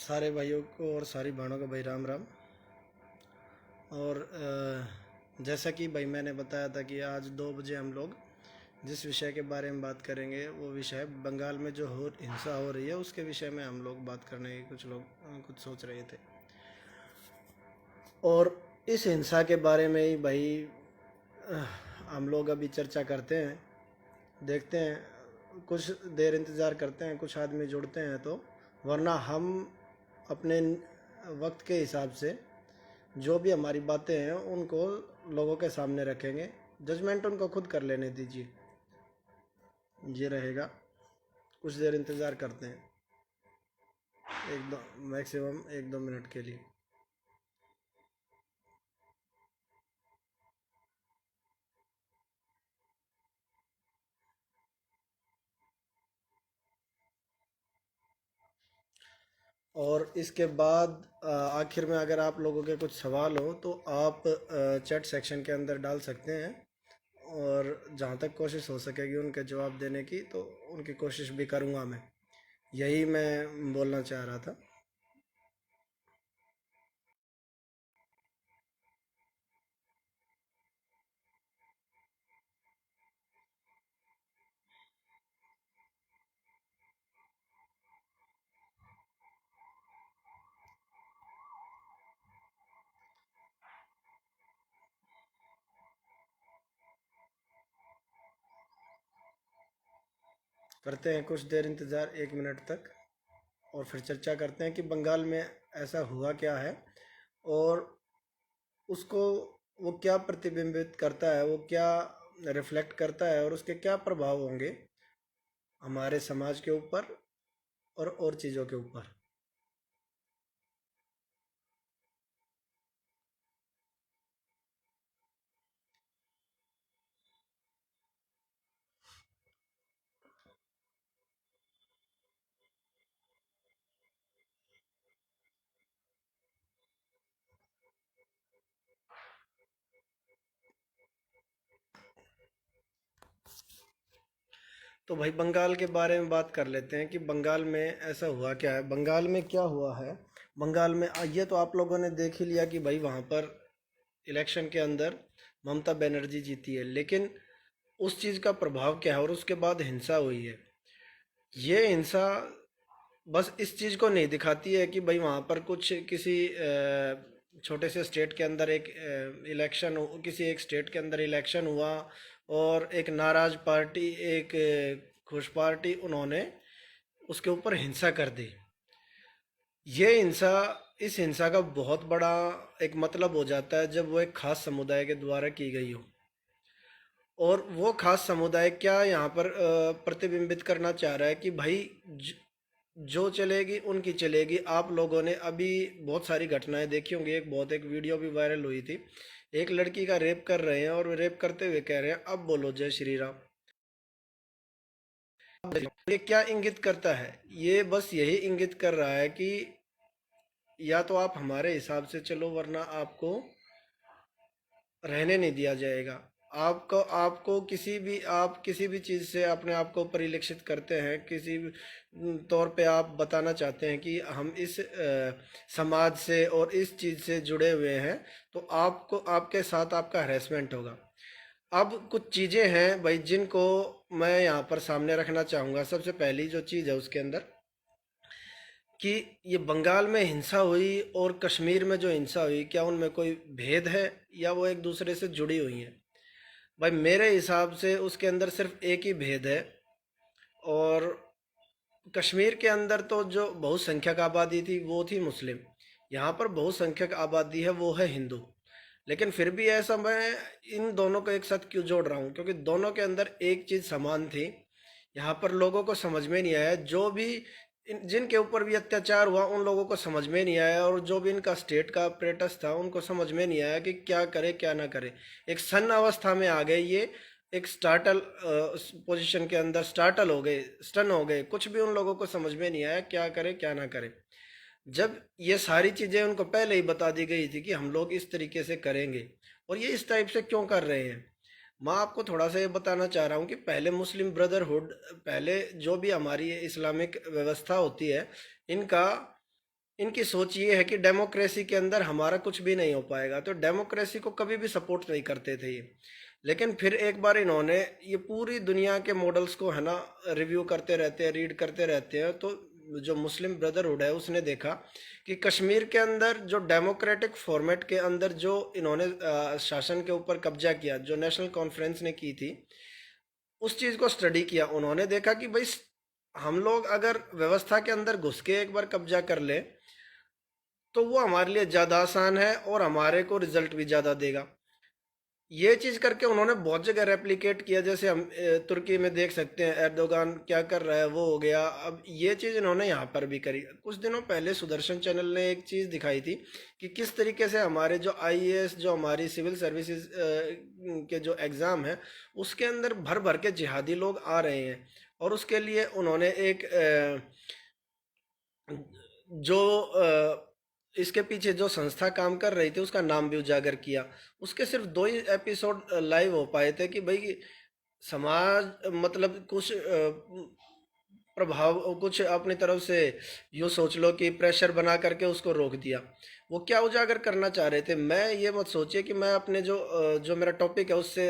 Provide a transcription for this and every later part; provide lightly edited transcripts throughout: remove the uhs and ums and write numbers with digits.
सारे भाइयों को और सारी बहनों को भाई राम राम। और जैसा कि भाई मैंने बताया था कि आज 2 बजे हम लोग जिस विषय के बारे में बात करेंगे वो विषय बंगाल में जो हिंसा हो रही है उसके विषय में हम लोग बात करने की कुछ लोग कुछ सोच रहे थे। और इस हिंसा के बारे में ही भाई अ, हम लोग अभी चर्चा करते हैं, देखते हैं, कुछ देर इंतज़ार करते हैं, कुछ आदमी जुड़ते हैं तो, वरना हम अपने वक्त के हिसाब से जो भी हमारी बातें हैं उनको लोगों के सामने रखेंगे। जजमेंट उनको खुद कर लेने दीजिए, ये रहेगा। कुछ देर इंतज़ार करते हैं, एक दो मैक्सिमम 1-2 मिनट के लिए। और इसके बाद आखिर में अगर आप लोगों के कुछ सवाल हो तो आप चैट सेक्शन के अंदर डाल सकते हैं, और जहाँ तक कोशिश हो सकेगी उनके जवाब देने की तो उनकी कोशिश भी करूँगा मैं। यही मैं बोलना चाह रहा था। करते हैं कुछ देर इंतज़ार, 1 मिनट तक, और फिर चर्चा करते हैं कि बंगाल में ऐसा हुआ क्या है, और उसको वो क्या प्रतिबिंबित करता है, वो क्या रिफ्लेक्ट करता है, और उसके क्या प्रभाव होंगे हमारे समाज के ऊपर और चीज़ों के ऊपर। तो भाई बंगाल के बारे में बात कर लेते हैं कि बंगाल में ऐसा हुआ क्या है, बंगाल में क्या हुआ है। बंगाल में ये तो आप लोगों ने देख ही लिया कि भाई वहाँ पर इलेक्शन के अंदर ममता बनर्जी जीती है, लेकिन उस चीज़ का प्रभाव क्या है, और उसके बाद हिंसा हुई है। ये हिंसा बस इस चीज़ को नहीं दिखाती है कि भाई वहाँ पर कुछ किसी छोटे से स्टेट के अंदर एक इलेक्शन, किसी एक स्टेट के अंदर इलेक्शन हुआ और एक नाराज पार्टी, एक खुश पार्टी, उन्होंने उसके ऊपर हिंसा कर दी। ये हिंसा, इस हिंसा का बहुत बड़ा एक मतलब हो जाता है जब वो एक खास समुदाय के द्वारा की गई हो, और वो खास समुदाय क्या यहाँ पर प्रतिबिंबित करना चाह रहा है कि भाई जो चलेगी उनकी चलेगी। आप लोगों ने अभी बहुत सारी घटनाएं देखी होंगी, एक वीडियो भी वायरल हुई थी, एक लड़की का रेप कर रहे हैं और रेप करते हुए कह रहे हैं अब बोलो जय श्री राम। ये क्या इंगित करता है? ये बस यही इंगित कर रहा है कि या तो आप हमारे हिसाब से चलो, वरना आपको रहने नहीं दिया जाएगा। आपको आपको किसी भी, आप किसी भी चीज़ से अपने आप को परिलक्षित करते हैं, किसी भी तौर पे आप बताना चाहते हैं कि हम इस समाज से और इस चीज़ से जुड़े हुए हैं, तो आपको, आपके साथ आपका हरेसमेंट होगा। अब कुछ चीज़ें हैं भाई जिनको मैं यहाँ पर सामने रखना चाहूँगा। सबसे पहली जो चीज़ है उसके अंदर कि ये बंगाल में हिंसा हुई और कश्मीर में जो हिंसा हुई, क्या उनमें कोई भेद है या वो एक दूसरे से जुड़ी हुई हैं? भाई मेरे हिसाब से उसके अंदर सिर्फ एक ही भेद है। और कश्मीर के अंदर तो जो बहुसंख्यक आबादी थी वो थी मुस्लिम, यहाँ पर बहुसंख्यक आबादी है वो है हिंदू। लेकिन फिर भी ऐसा, मैं इन दोनों को एक साथ क्यों जोड़ रहा हूँ, क्योंकि दोनों के अंदर एक चीज़ समान थी। यहाँ पर लोगों को समझ में नहीं आया, जो भी जिनके ऊपर भी अत्याचार हुआ उन लोगों को समझ में नहीं आया, और जो भी इनका स्टेट का अपरेटस था उनको समझ में नहीं आया कि क्या करे क्या ना करे। एक सन्न अवस्था में आ गए ये, एक स्टार्टल पोजीशन के अंदर स्टार्टल हो गए, स्टन हो गए। कुछ भी उन लोगों को समझ में नहीं आया क्या करे क्या ना करे, जब ये सारी चीज़ें उनको पहले ही बता दी गई थी कि हम लोग इस तरीके से करेंगे। और ये इस टाइप से क्यों कर रहे हैं, मैं आपको थोड़ा सा ये बताना चाह रहा हूँ कि पहले मुस्लिम ब्रदरहुड, पहले जो भी हमारी ये इस्लामिक व्यवस्था होती है, इनका इनकी सोच ये है कि डेमोक्रेसी के अंदर हमारा कुछ भी नहीं हो पाएगा, तो डेमोक्रेसी को कभी भी सपोर्ट नहीं करते थे ये। लेकिन फिर एक बार इन्होंने ये पूरी दुनिया के मॉडल्स को है ना रिव्यू करते रहते हैं, रीड करते रहते हैं, तो जो मुस्लिम ब्रदरहुड है उसने देखा कि कश्मीर के अंदर जो डेमोक्रेटिक फॉर्मेट के अंदर जो इन्होंने शासन के ऊपर कब्जा किया, जो नेशनल कॉन्फ्रेंस ने की थी, उस चीज़ को स्टडी किया। उन्होंने देखा कि भाई हम लोग अगर व्यवस्था के अंदर घुस के एक बार कब्जा कर ले तो वो हमारे लिए ज़्यादा आसान है और हमारे को रिजल्ट भी ज़्यादा देगा। ये चीज़ करके उन्होंने बहुत जगह रेप्लिकेट किया, जैसे हम तुर्की में देख सकते हैं एर्दोगान क्या कर रहा है, वो हो गया। अब ये चीज़ इन्होंने यहाँ पर भी करी। कुछ दिनों पहले सुदर्शन चैनल ने एक चीज़ दिखाई थी कि किस तरीके से हमारे जो आईएएस, जो हमारी सिविल सर्विसेज के जो एग्ज़ाम है, उसके अंदर भर भर के जिहादी लोग आ रहे हैं। और उसके लिए उन्होंने एक जो इसके पीछे जो संस्था काम कर रही थी उसका नाम भी उजागर किया। उसके सिर्फ 2 ही एपिसोड लाइव हो पाए थे कि भाई समाज मतलब कुछ प्रभाव कुछ अपनी तरफ से यूँ सोच लो कि प्रेशर बना करके उसको रोक दिया। वो क्या उजागर करना चाह रहे थे, मैं ये मत सोचिए कि मैं अपने जो मेरा टॉपिक है उससे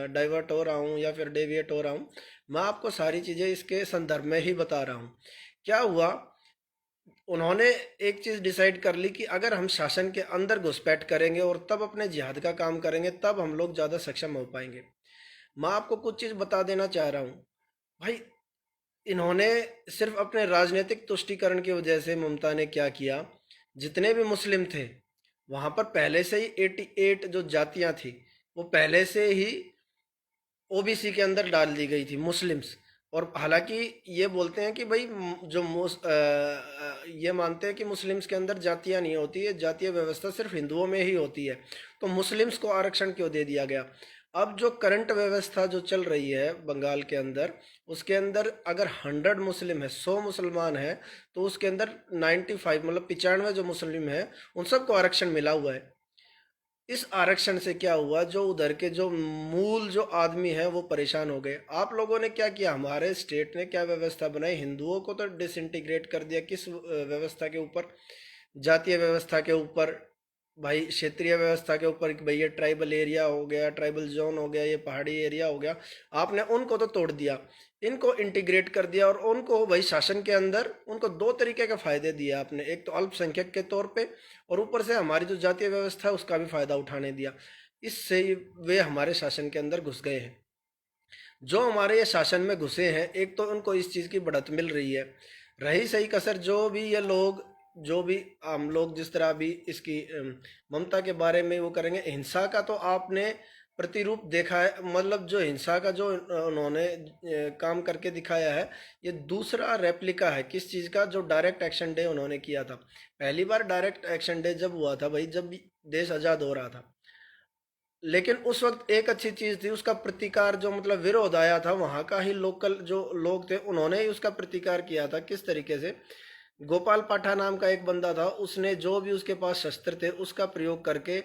डाइवर्ट हो रहा हूँ या फिर डेविएट हो रहा हूँ। मैं आपको सारी चीज़ें इसके संदर्भ में ही बता रहा हूँ। क्या हुआ, उन्होंने एक चीज़ डिसाइड कर ली कि अगर हम शासन के अंदर घुसपैठ करेंगे और तब अपने जिहाद का काम करेंगे तब हम लोग ज़्यादा सक्षम हो पाएंगे। मैं आपको कुछ चीज़ बता देना चाह रहा हूँ भाई। इन्होंने सिर्फ अपने राजनीतिक तुष्टीकरण की वजह से, ममता ने क्या किया, जितने भी मुस्लिम थे वहाँ पर पहले से ही 88 जो जातियाँ थी वो पहले से ही ओबीसी के अंदर डाल दी गई थी, मुस्लिम्स। और हालांकि ये बोलते हैं कि भाई ये मानते हैं कि मुस्लिम्स के अंदर जातियाँ नहीं होती है, जातीय व्यवस्था सिर्फ हिंदुओं में ही होती है। तो मुस्लिम्स को आरक्षण क्यों दे दिया गया? अब जो करंट व्यवस्था जो चल रही है बंगाल के अंदर, उसके अंदर अगर 100 मुस्लिम है, 100 मुसलमान है, तो उसके अंदर 95 मतलब 95 जो मुस्लिम है उन सबको आरक्षण मिला हुआ है। इस आरक्षण से क्या हुआ, जो उधर के जो मूल जो आदमी हैं वो परेशान हो गए। आप लोगों ने क्या किया, हमारे स्टेट ने क्या व्यवस्था बनाई, हिंदुओं को तो डिसइंटीग्रेट कर दिया। किस व्यवस्था के ऊपर? जातीय व्यवस्था के ऊपर, भाई क्षेत्रीय व्यवस्था के ऊपर कि भाई ये ट्राइबल एरिया हो गया, ट्राइबल जोन हो गया, ये पहाड़ी एरिया हो गया। आपने उनको तो तोड़ दिया, इनको इंटीग्रेट कर दिया और उनको भाई शासन के अंदर उनको दो तरीके के फायदे दिए आपने। एक तो अल्पसंख्यक के तौर पे और ऊपर से हमारी जो जातीय व्यवस्था है उसका भी फायदा उठाने दिया। इससे वे हमारे शासन के अंदर घुस गए हैं। जो हमारे ये शासन में घुसे हैं, एक तो उनको इस चीज़ की बढ़त मिल रही है। रही सही कसर, जो भी ये लोग, जो भी हम लोग जिस तरह भी इसकी ममता के बारे में वो करेंगे, हिंसा का तो आपने प्रतिरूप देखा है। मतलब जो हिंसा का जो उन्होंने काम करके दिखाया है, ये दूसरा रेप्लिका है किस चीज़ का, जो डायरेक्ट एक्शन डे उन्होंने किया था। पहली बार डायरेक्ट एक्शन डे जब हुआ था भाई, जब देश आज़ाद हो रहा था, लेकिन उस वक्त एक अच्छी चीज़ थी, उसका प्रतिकार जो मतलब विरोध आया था वहाँ का ही लोकल जो लोग थे उन्होंने ही उसका प्रतिकार किया था। किस तरीके से? गोपाल पाठा नाम का एक बंदा था, उसने जो भी उसके पास शस्त्र थे उसका प्रयोग करके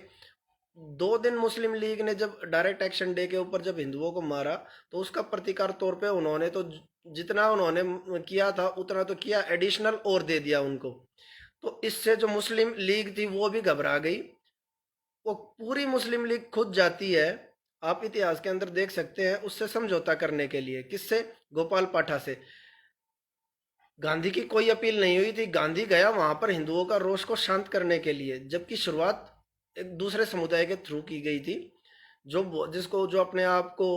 2 दिन मुस्लिम लीग ने जब डायरेक्ट एक्शन डे के ऊपर जब हिंदुओं को मारा, तो उसका प्रतिकार तौर पे उन्होंने तो जितना उन्होंने किया था उतना तो किया, एडिशनल और दे दिया उनको। तो इससे जो मुस्लिम लीग थी वो भी घबरा गई। वो पूरी मुस्लिम लीग खुद जाती है, आप इतिहास के अंदर देख सकते हैं, उससे समझौता करने के लिए। किससे? गोपाल पाठा से। गांधी की कोई अपील नहीं हुई थी, गांधी गया वहां पर हिंदुओं का रोष को शांत करने के लिए, जबकि शुरुआत एक दूसरे समुदाय के थ्रू की गई थी, जो जिसको जो अपने आप को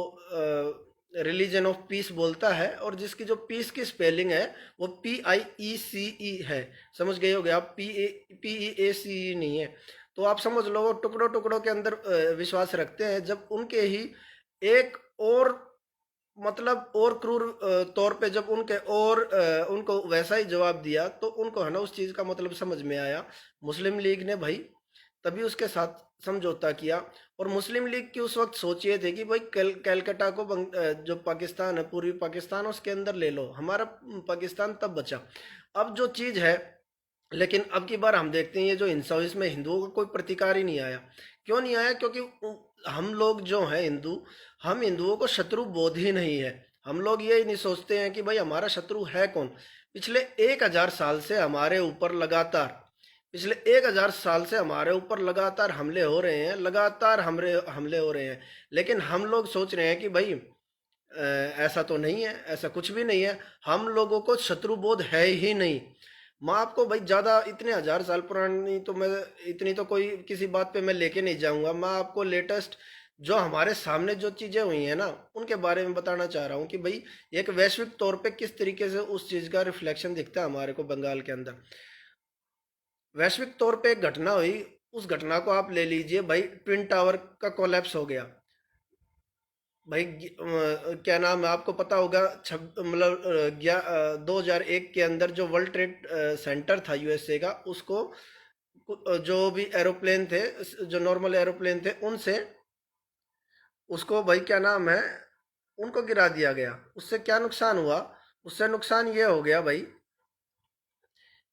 रिलीजन ऑफ पीस बोलता है, और जिसकी जो पीस की स्पेलिंग है वो PIECE है। समझ गए होगे आप, PEACE नहीं है। तो आप समझ लो वो टुकड़ों टुकड़ों के अंदर विश्वास रखते हैं। जब उनके ही एक और मतलब और क्रूर तौर पे जब उनको वैसा ही जवाब दिया, तो उनको है ना उस चीज़ का मतलब समझ में आया। मुस्लिम लीग ने भाई तभी उसके साथ समझौता किया। और मुस्लिम लीग की उस वक्त सोच ये थी कि भाई कैलकाटा को जो पाकिस्तान है, पूर्वी पाकिस्तान, उसके अंदर ले लो, हमारा पाकिस्तान तब बचा। अब जो चीज़ है, लेकिन अब की बार हम देखते हैं ये जो हिंसा हुई इसमें हिंदुओं का कोई प्रतिकार ही नहीं आया। क्यों नहीं आया? क्योंकि हम लोग जो हैं हिंदू, हम हिंदुओं को शत्रु बोध ही नहीं है। हम लोग ये नहीं सोचते हैं कि भाई हमारा शत्रु है कौन। पिछले 1000 साल से हमारे ऊपर लगातार, पिछले 1000 साल से हमारे ऊपर लगातार हमले हो रहे हैं, लगातार हमले हमले हो रहे हैं। लेकिन हम लोग सोच रहे हैं कि भाई ऐसा तो नहीं है, ऐसा कुछ भी नहीं है, हम लोगों को शत्रुबोध है ही नहीं। मैं आपको भाई ज़्यादा इतने 1000 साल पुरानी तो मैं इतनी तो कोई किसी बात पे मैं लेके नहीं जाऊंगा। मैं आपको लेटेस्ट जो हमारे सामने जो चीज़ें हुई हैं ना, उनके बारे में बताना चाह रहा हूँ कि भाई एक वैश्विक तौर पे किस तरीके से उस चीज़ का रिफ्लेक्शन दिखता है हमारे को बंगाल के अंदर। वैश्विक तौर पे एक घटना हुई, उस घटना को आप ले लीजिए भाई, ट्विन टावर का कोलैप्स हो गया। भाई क्या नाम है, आपको पता होगा, छब मतलब 2001 के अंदर जो वर्ल्ड ट्रेड सेंटर था यूएसए का, उसको जो भी एरोप्लेन थे, जो नॉर्मल एरोप्लेन थे, उनसे उसको भाई क्या नाम है, उनको गिरा दिया गया। उससे क्या नुकसान हुआ? उससे नुकसान ये हो गया भाई,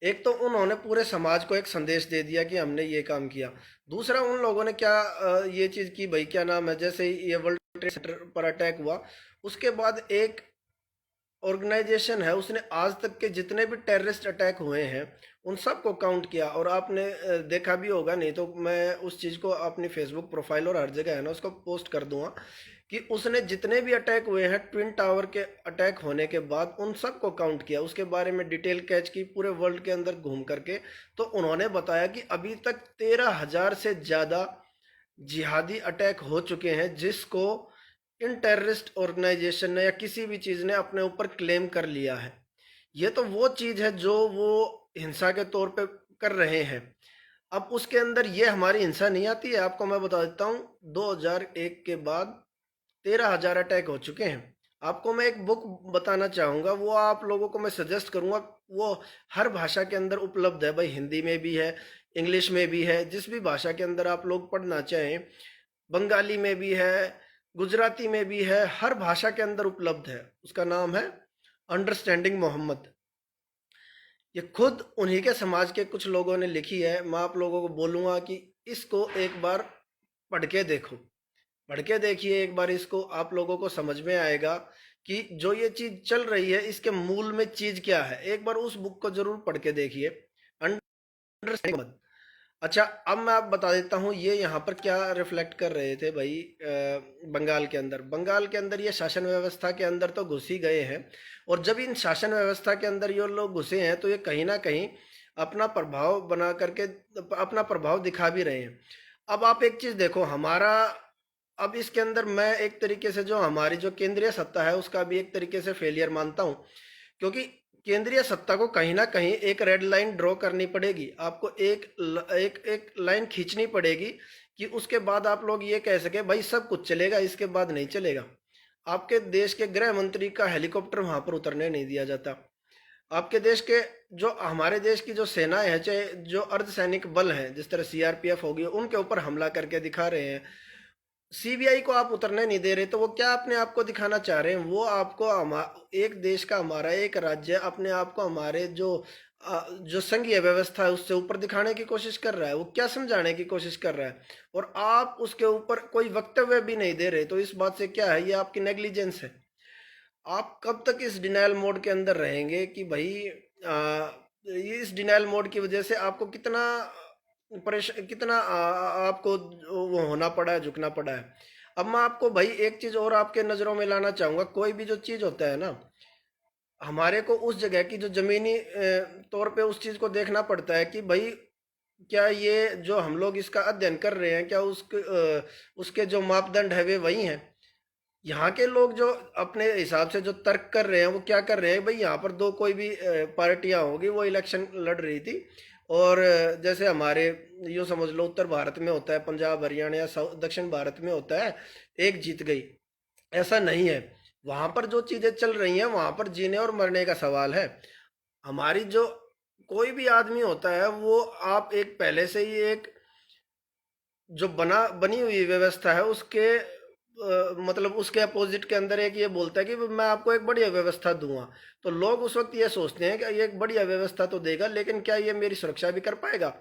एक तो उन्होंने पूरे समाज को एक संदेश दे दिया कि हमने ये काम किया। दूसरा, उन लोगों ने क्या ये चीज़ की भाई क्या नाम है, जैसे ही ये वर्ल्ड ट्रेड सेंटर पर अटैक हुआ, उसके बाद एक ऑर्गेनाइजेशन है, उसने आज तक के जितने भी टेररिस्ट अटैक हुए हैं उन सब को काउंट किया। और आपने देखा भी होगा, नहीं तो मैं उस चीज़ को अपनी फेसबुक प्रोफाइल और हर जगह है ना उसको पोस्ट कर दूंगा, कि उसने जितने भी अटैक हुए हैं ट्विन टावर के अटैक होने के बाद उन सब को काउंट किया, उसके बारे में डिटेल कैच की पूरे वर्ल्ड के अंदर घूम करके। तो उन्होंने बताया कि अभी तक 13,000 से ज़्यादा जिहादी अटैक हो चुके हैं, जिसको इन टेररिस्ट ऑर्गेनाइजेशन ने या किसी भी चीज़ ने अपने ऊपर क्लेम कर लिया है। ये तो वो चीज़ है जो वो हिंसा के तौर पे कर रहे हैं। अब उसके अंदर ये हमारी हिंसा नहीं आती है। आपको मैं बता देता हूँ, 2001 के बाद 13,000 अटैक हो चुके हैं। आपको मैं एक बुक बताना चाहूँगा, वो आप लोगों को मैं सजेस्ट करूँगा। वो हर भाषा के अंदर उपलब्ध है भाई, हिंदी में भी है, इंग्लिश में भी है, जिस भी भाषा के अंदर आप लोग पढ़ना चाहें, बंगाली में भी है, गुजराती में भी है, हर भाषा के अंदर उपलब्ध है। उसका नाम है अंडरस्टैंडिंग मोहम्मद। ये खुद उन्हीं के समाज के कुछ लोगों ने लिखी है। मैं आप लोगों को बोलूँगा कि इसको एक बार पढ़ के देखो, पढ़ के देखिए एक बार, इसको आप लोगों को समझ में आएगा कि जो ये चीज़ चल रही है इसके मूल में चीज़ क्या है। एक बार उस बुक को जरूर पढ़ के देखिए, अंडरस्टैंडिंग। अच्छा, अब मैं आप बता देता हूँ ये यहाँ पर क्या रिफ्लेक्ट कर रहे थे भाई। बंगाल के अंदर, बंगाल के अंदर ये शासन व्यवस्था के अंदर तो घुस ही गए हैं। और जब इन शासन व्यवस्था के अंदर ये लोग घुसे हैं तो ये कहीं ना कहीं अपना प्रभाव बना करके अपना प्रभाव दिखा भी रहे हैं। अब आप एक चीज़ देखो, हमारा अब इसके अंदर मैं एक तरीके से जो हमारी जो केंद्रीय सत्ता है उसका भी एक तरीके से फेलियर मानता हूँ। क्योंकि केंद्रीय सत्ता को कहीं ना कहीं एक रेड लाइन ड्रॉ करनी पड़ेगी, आपको एक लाइन खींचनी पड़ेगी कि उसके बाद आप लोग ये कह सके भाई सब कुछ चलेगा, इसके बाद नहीं चलेगा। आपके देश के गृह मंत्री का हेलीकॉप्टर वहां पर उतरने नहीं दिया जाता। आपके देश के जो हमारे देश की जो सेनाएं हैं, चाहे जो अर्धसैनिक बल हैं, जिस तरह सीआरपीएफ होगी, उनके ऊपर हमला करके दिखा रहे हैं। सीबीआई को आप उतरने नहीं दे रहे, तो वो क्या अपने आप को दिखाना चाह रहे हैं? वो आपको एक देश का, हमारा एक राज्य अपने आप को हमारे जो संघीय व्यवस्था है उससे ऊपर दिखाने की कोशिश कर रहा है। वो क्या समझाने की कोशिश कर रहा है? और आप उसके ऊपर कोई वक्तव्य भी नहीं दे रहे, तो इस बात से क्या है? ये आपकी नेग्लिजेंस है। आप कब तक इस डिनायल मोड के अंदर रहेंगे कि भाई ये इस डिनायल मोड की वजह से आपको कितना कितना आपको वो होना पड़ा है, झुकना पड़ा है। अब मैं आपको भाई एक चीज और आपके नजरों में लाना चाहूंगा। कोई भी जो चीज होता है ना, हमारे को उस जगह की जो जमीनी तौर पे उस चीज को देखना पड़ता है कि भाई क्या ये जो हम लोग इसका अध्ययन कर रहे हैं, क्या उसके जो मापदंड है वे वही हैं? यहाँ के लोग जो अपने हिसाब से जो तर्क कर रहे हैं, वो क्या कर रहे हैं भाई, यहाँ पर दो कोई भी पार्टियां होगी, वो इलेक्शन लड़ रही थी। और जैसे हमारे यूँ समझ लो उत्तर भारत में होता है, पंजाब हरियाणा या दक्षिण भारत में होता है, एक जीत गई, ऐसा नहीं है। वहाँ पर जो चीज़ें चल रही हैं, वहाँ पर जीने और मरने का सवाल है। हमारी जो कोई भी आदमी होता है, वो आप एक पहले से ही एक जो बनी हुई व्यवस्था है उसके मतलब उसके अपोजिट के अंदर एक ये बोलता है कि मैं आपको एक बढ़िया व्यवस्था दूंगा। तो लोग उस वक्त ये सोचते हैं कि ये एक बढ़िया व्यवस्था तो देगा, लेकिन क्या ये मेरी सुरक्षा भी कर पाएगा?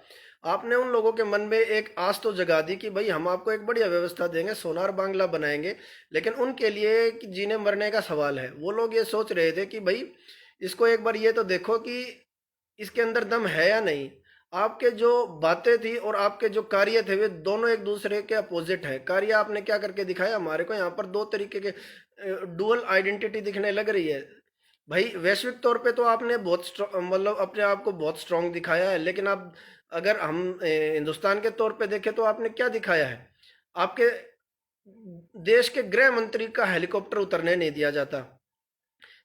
आपने उन लोगों के मन में एक आस तो जगा दी कि भाई हम आपको एक बढ़िया व्यवस्था देंगे, सोनार बांग्ला बनाएंगे, लेकिन उनके लिए जीने मरने का सवाल है। वो लोग ये सोच रहे थे कि भाई इसको एक बार ये तो देखो कि इसके अंदर दम है या नहीं। आपके जो बातें थी और आपके जो कार्य थे वे दोनों एक दूसरे के अपोजिट है। कार्य आपने क्या करके दिखाया, हमारे को यहाँ पर दो तरीके के डुअल आइडेंटिटी दिखने लग रही है। भाई वैश्विक तौर पे तो आपने बहुत मतलब अपने आप को बहुत स्ट्रांग दिखाया है, लेकिन आप अगर हम हिंदुस्तान के तौर पे देखें तो आपने क्या दिखाया है। आपके देश के गृह मंत्री का हेलीकॉप्टर उतरने नहीं दिया जाता,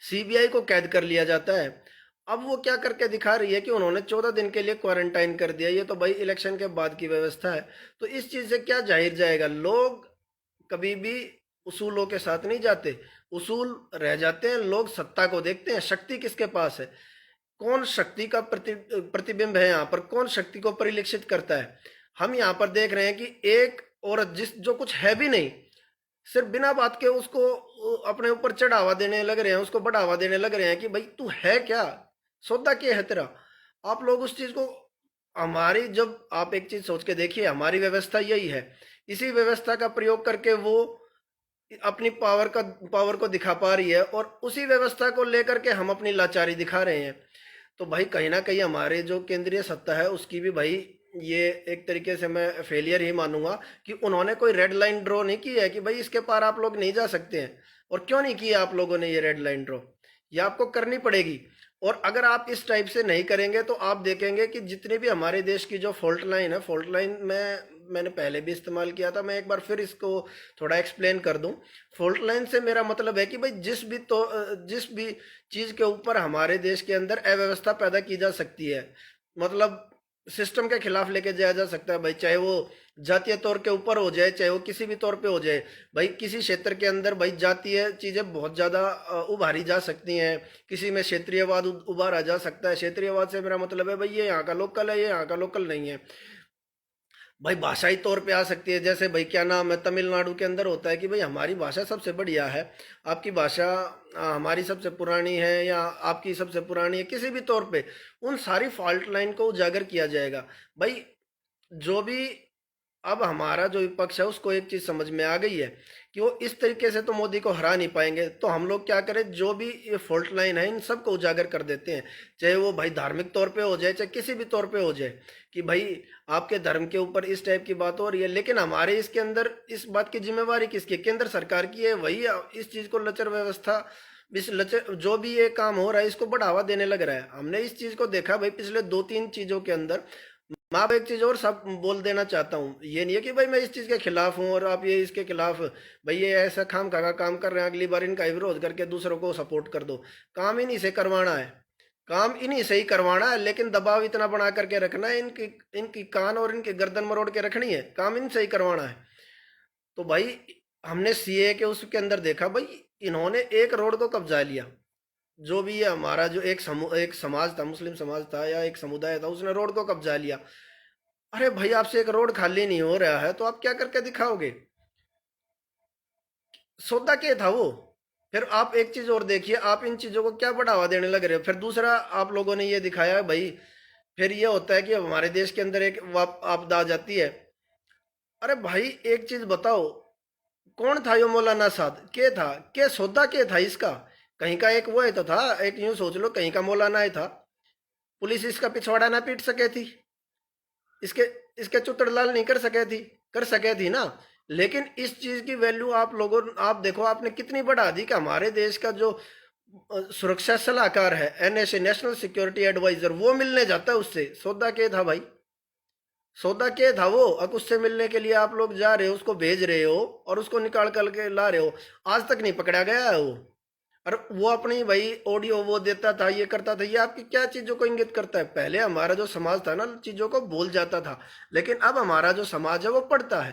सीबीआई को कैद कर लिया जाता है। अब वो क्या करके दिखा रही है कि उन्होंने 14 दिन के लिए क्वारंटाइन कर दिया। ये तो भाई इलेक्शन के बाद की व्यवस्था है। तो इस चीज से क्या जाहिर जाएगा, लोग कभी भी उसूलों के साथ नहीं जाते, उसूल रह जाते हैं। लोग सत्ता को देखते हैं, शक्ति किसके पास है, कौन शक्ति का प्रतिबिंब है यहाँ पर, कौन शक्ति को परिलक्षित करता है। हम यहाँ पर देख रहे हैं कि एक औरत जिस जो कुछ है भी नहीं, सिर्फ बिना बात के उसको अपने ऊपर चढ़ावा देने लग रहे हैं, उसको बढ़ावा देने लग रहे हैं कि भाई तू है क्या, सौदा क्या है तेरा। आप लोग उस चीज को, हमारी जब आप एक चीज सोच के देखिए, हमारी व्यवस्था यही है, इसी व्यवस्था का प्रयोग करके वो अपनी पावर को दिखा पा रही है, और उसी व्यवस्था को लेकर के हम अपनी लाचारी दिखा रहे हैं। तो भाई कहीं ना कहीं हमारे जो केंद्रीय सत्ता है उसकी भी भाई ये एक तरीके से मैं फेलियर ही मानूंगा कि उन्होंने कोई रेड लाइन ड्रॉ नहीं की है कि भाई इसके पार आप लोग नहीं जा सकते हैं। और क्यों नहीं किया आप लोगों ने ये रेड लाइन ड्रॉ, ये आपको करनी पड़ेगी। और अगर आप इस टाइप से नहीं करेंगे तो आप देखेंगे कि जितनी भी हमारे देश की जो फॉल्ट लाइन है, फॉल्ट लाइन मैंने पहले भी इस्तेमाल किया था, मैं एक बार फिर इसको थोड़ा एक्सप्लेन कर दूं। फॉल्ट लाइन से मेरा मतलब है कि भाई जिस भी चीज़ के ऊपर हमारे देश के अंदर अव्यवस्था पैदा की जा सकती है, मतलब सिस्टम के खिलाफ लेके जाया जा सकता है भाई, चाहे वो जातीय तौर के ऊपर हो जाए, चाहे वो किसी भी तौर पे हो जाए। भाई किसी क्षेत्र के अंदर भाई जातीय चीज़ें बहुत ज़्यादा उभारी जा सकती हैं, किसी में क्षेत्रीयवाद उभारा जा सकता है। क्षेत्रीयवाद से मेरा मतलब है भाई ये यहाँ का लोकल है, ये यहाँ का लोकल नहीं है। भाई भाषाई तौर पे आ सकती है, जैसे भाई क्या नाम है, तमिलनाडु के अंदर होता है कि भाई हमारी भाषा सबसे बढ़िया है, आपकी भाषा हमारी सबसे पुरानी है, या आपकी सबसे पुरानी है, किसी भी तौर पे उन सारी फॉल्ट लाइन को उजागर किया जाएगा। भाई जो भी, अब हमारा जो विपक्ष है उसको एक चीज समझ में आ गई है कि वो इस तरीके से तो मोदी को हरा नहीं पाएंगे, तो हम लोग क्या करें, जो भी ये फॉल्ट लाइन है इन सबको उजागर कर देते हैं। चाहे वो भाई धार्मिक तौर पे हो जाए, चाहे किसी भी तौर पे हो जाए, कि भाई आपके धर्म के ऊपर इस टाइप की बात हो रही है, लेकिन हमारे इसके अंदर इस बात की जिम्मेवारी किसकी, केंद्र सरकार की है। वही इस चीज को लचर व्यवस्था, इस लचर जो भी ये काम हो रहा है इसको बढ़ावा देने लग रहा है। हमने इस चीज को देखा भाई पिछले 2-3 चीजों के अंदर। मैं आप एक चीज और सब बोल देना चाहता हूँ, ये नहीं है कि भाई मैं इस चीज के खिलाफ हूँ और आप ये इसके खिलाफ, भाई ये ऐसा खाम खा काम कर रहे हैं, अगली बार इनका विरोध करके दूसरों को सपोर्ट कर दो। काम इन्हीं से करवाना है, काम इन्हीं से ही करवाना है, लेकिन दबाव इतना बना करके रखना है, इनकी इनकी कान और इनकी गर्दन मरोड़ के रखनी है, काम इनसे ही करवाना है। तो भाई हमने सीए के उसके अंदर देखा भाई, इन्होंने एक रोड को कब्जा लिया। जो भी ये हमारा जो एक समाज था, मुस्लिम समाज था या एक समुदाय था, उसने रोड को कब्जा लिया। अरे भाई आपसे एक रोड खाली नहीं हो रहा है तो आप क्या करके दिखाओगे, सौदा क्या था वो। फिर आप एक चीज और देखिए, आप इन चीजों को क्या बढ़ावा देने लग रहे हो। फिर दूसरा आप लोगों ने ये दिखाया भाई, फिर ये होता है कि हमारे देश के अंदर एक आपदा आ जाती है। अरे भाई एक चीज बताओ, कौन था ये मौलाना साद, के था, के सौदा के था इसका, कहीं का एक वो है तो था, एक यूं सोच लो कहीं का मौलाना ही था। पुलिस इसका पिछवाड़ा ना पीट सके थी, इसके इसके चुतड़ लाल नहीं कर सके थी ना। लेकिन इस चीज की वैल्यू आप लोगों, आप देखो आपने कितनी बढ़ा दी कि हमारे देश का जो सुरक्षा सलाहकार है, एनएसए नेशनल सिक्योरिटी एडवाइजर, वो मिलने जाता है उससे। सौदा क्या था भाई, सौदा क्या था वो, अब उससे मिलने के लिए आप लोग जा रहे हो, उसको भेज रहे हो और उसको निकाल कर के ला रहे हो। आज तक नहीं पकड़ा गया है वो। और वो अपनी भाई ऑडियो वो देता था, ये करता था, ये आपकी क्या चीजों को इंगित करता है। पहले हमारा जो समाज था ना चीजों को भूल जाता था, लेकिन अब हमारा जो समाज है वो पढ़ता है।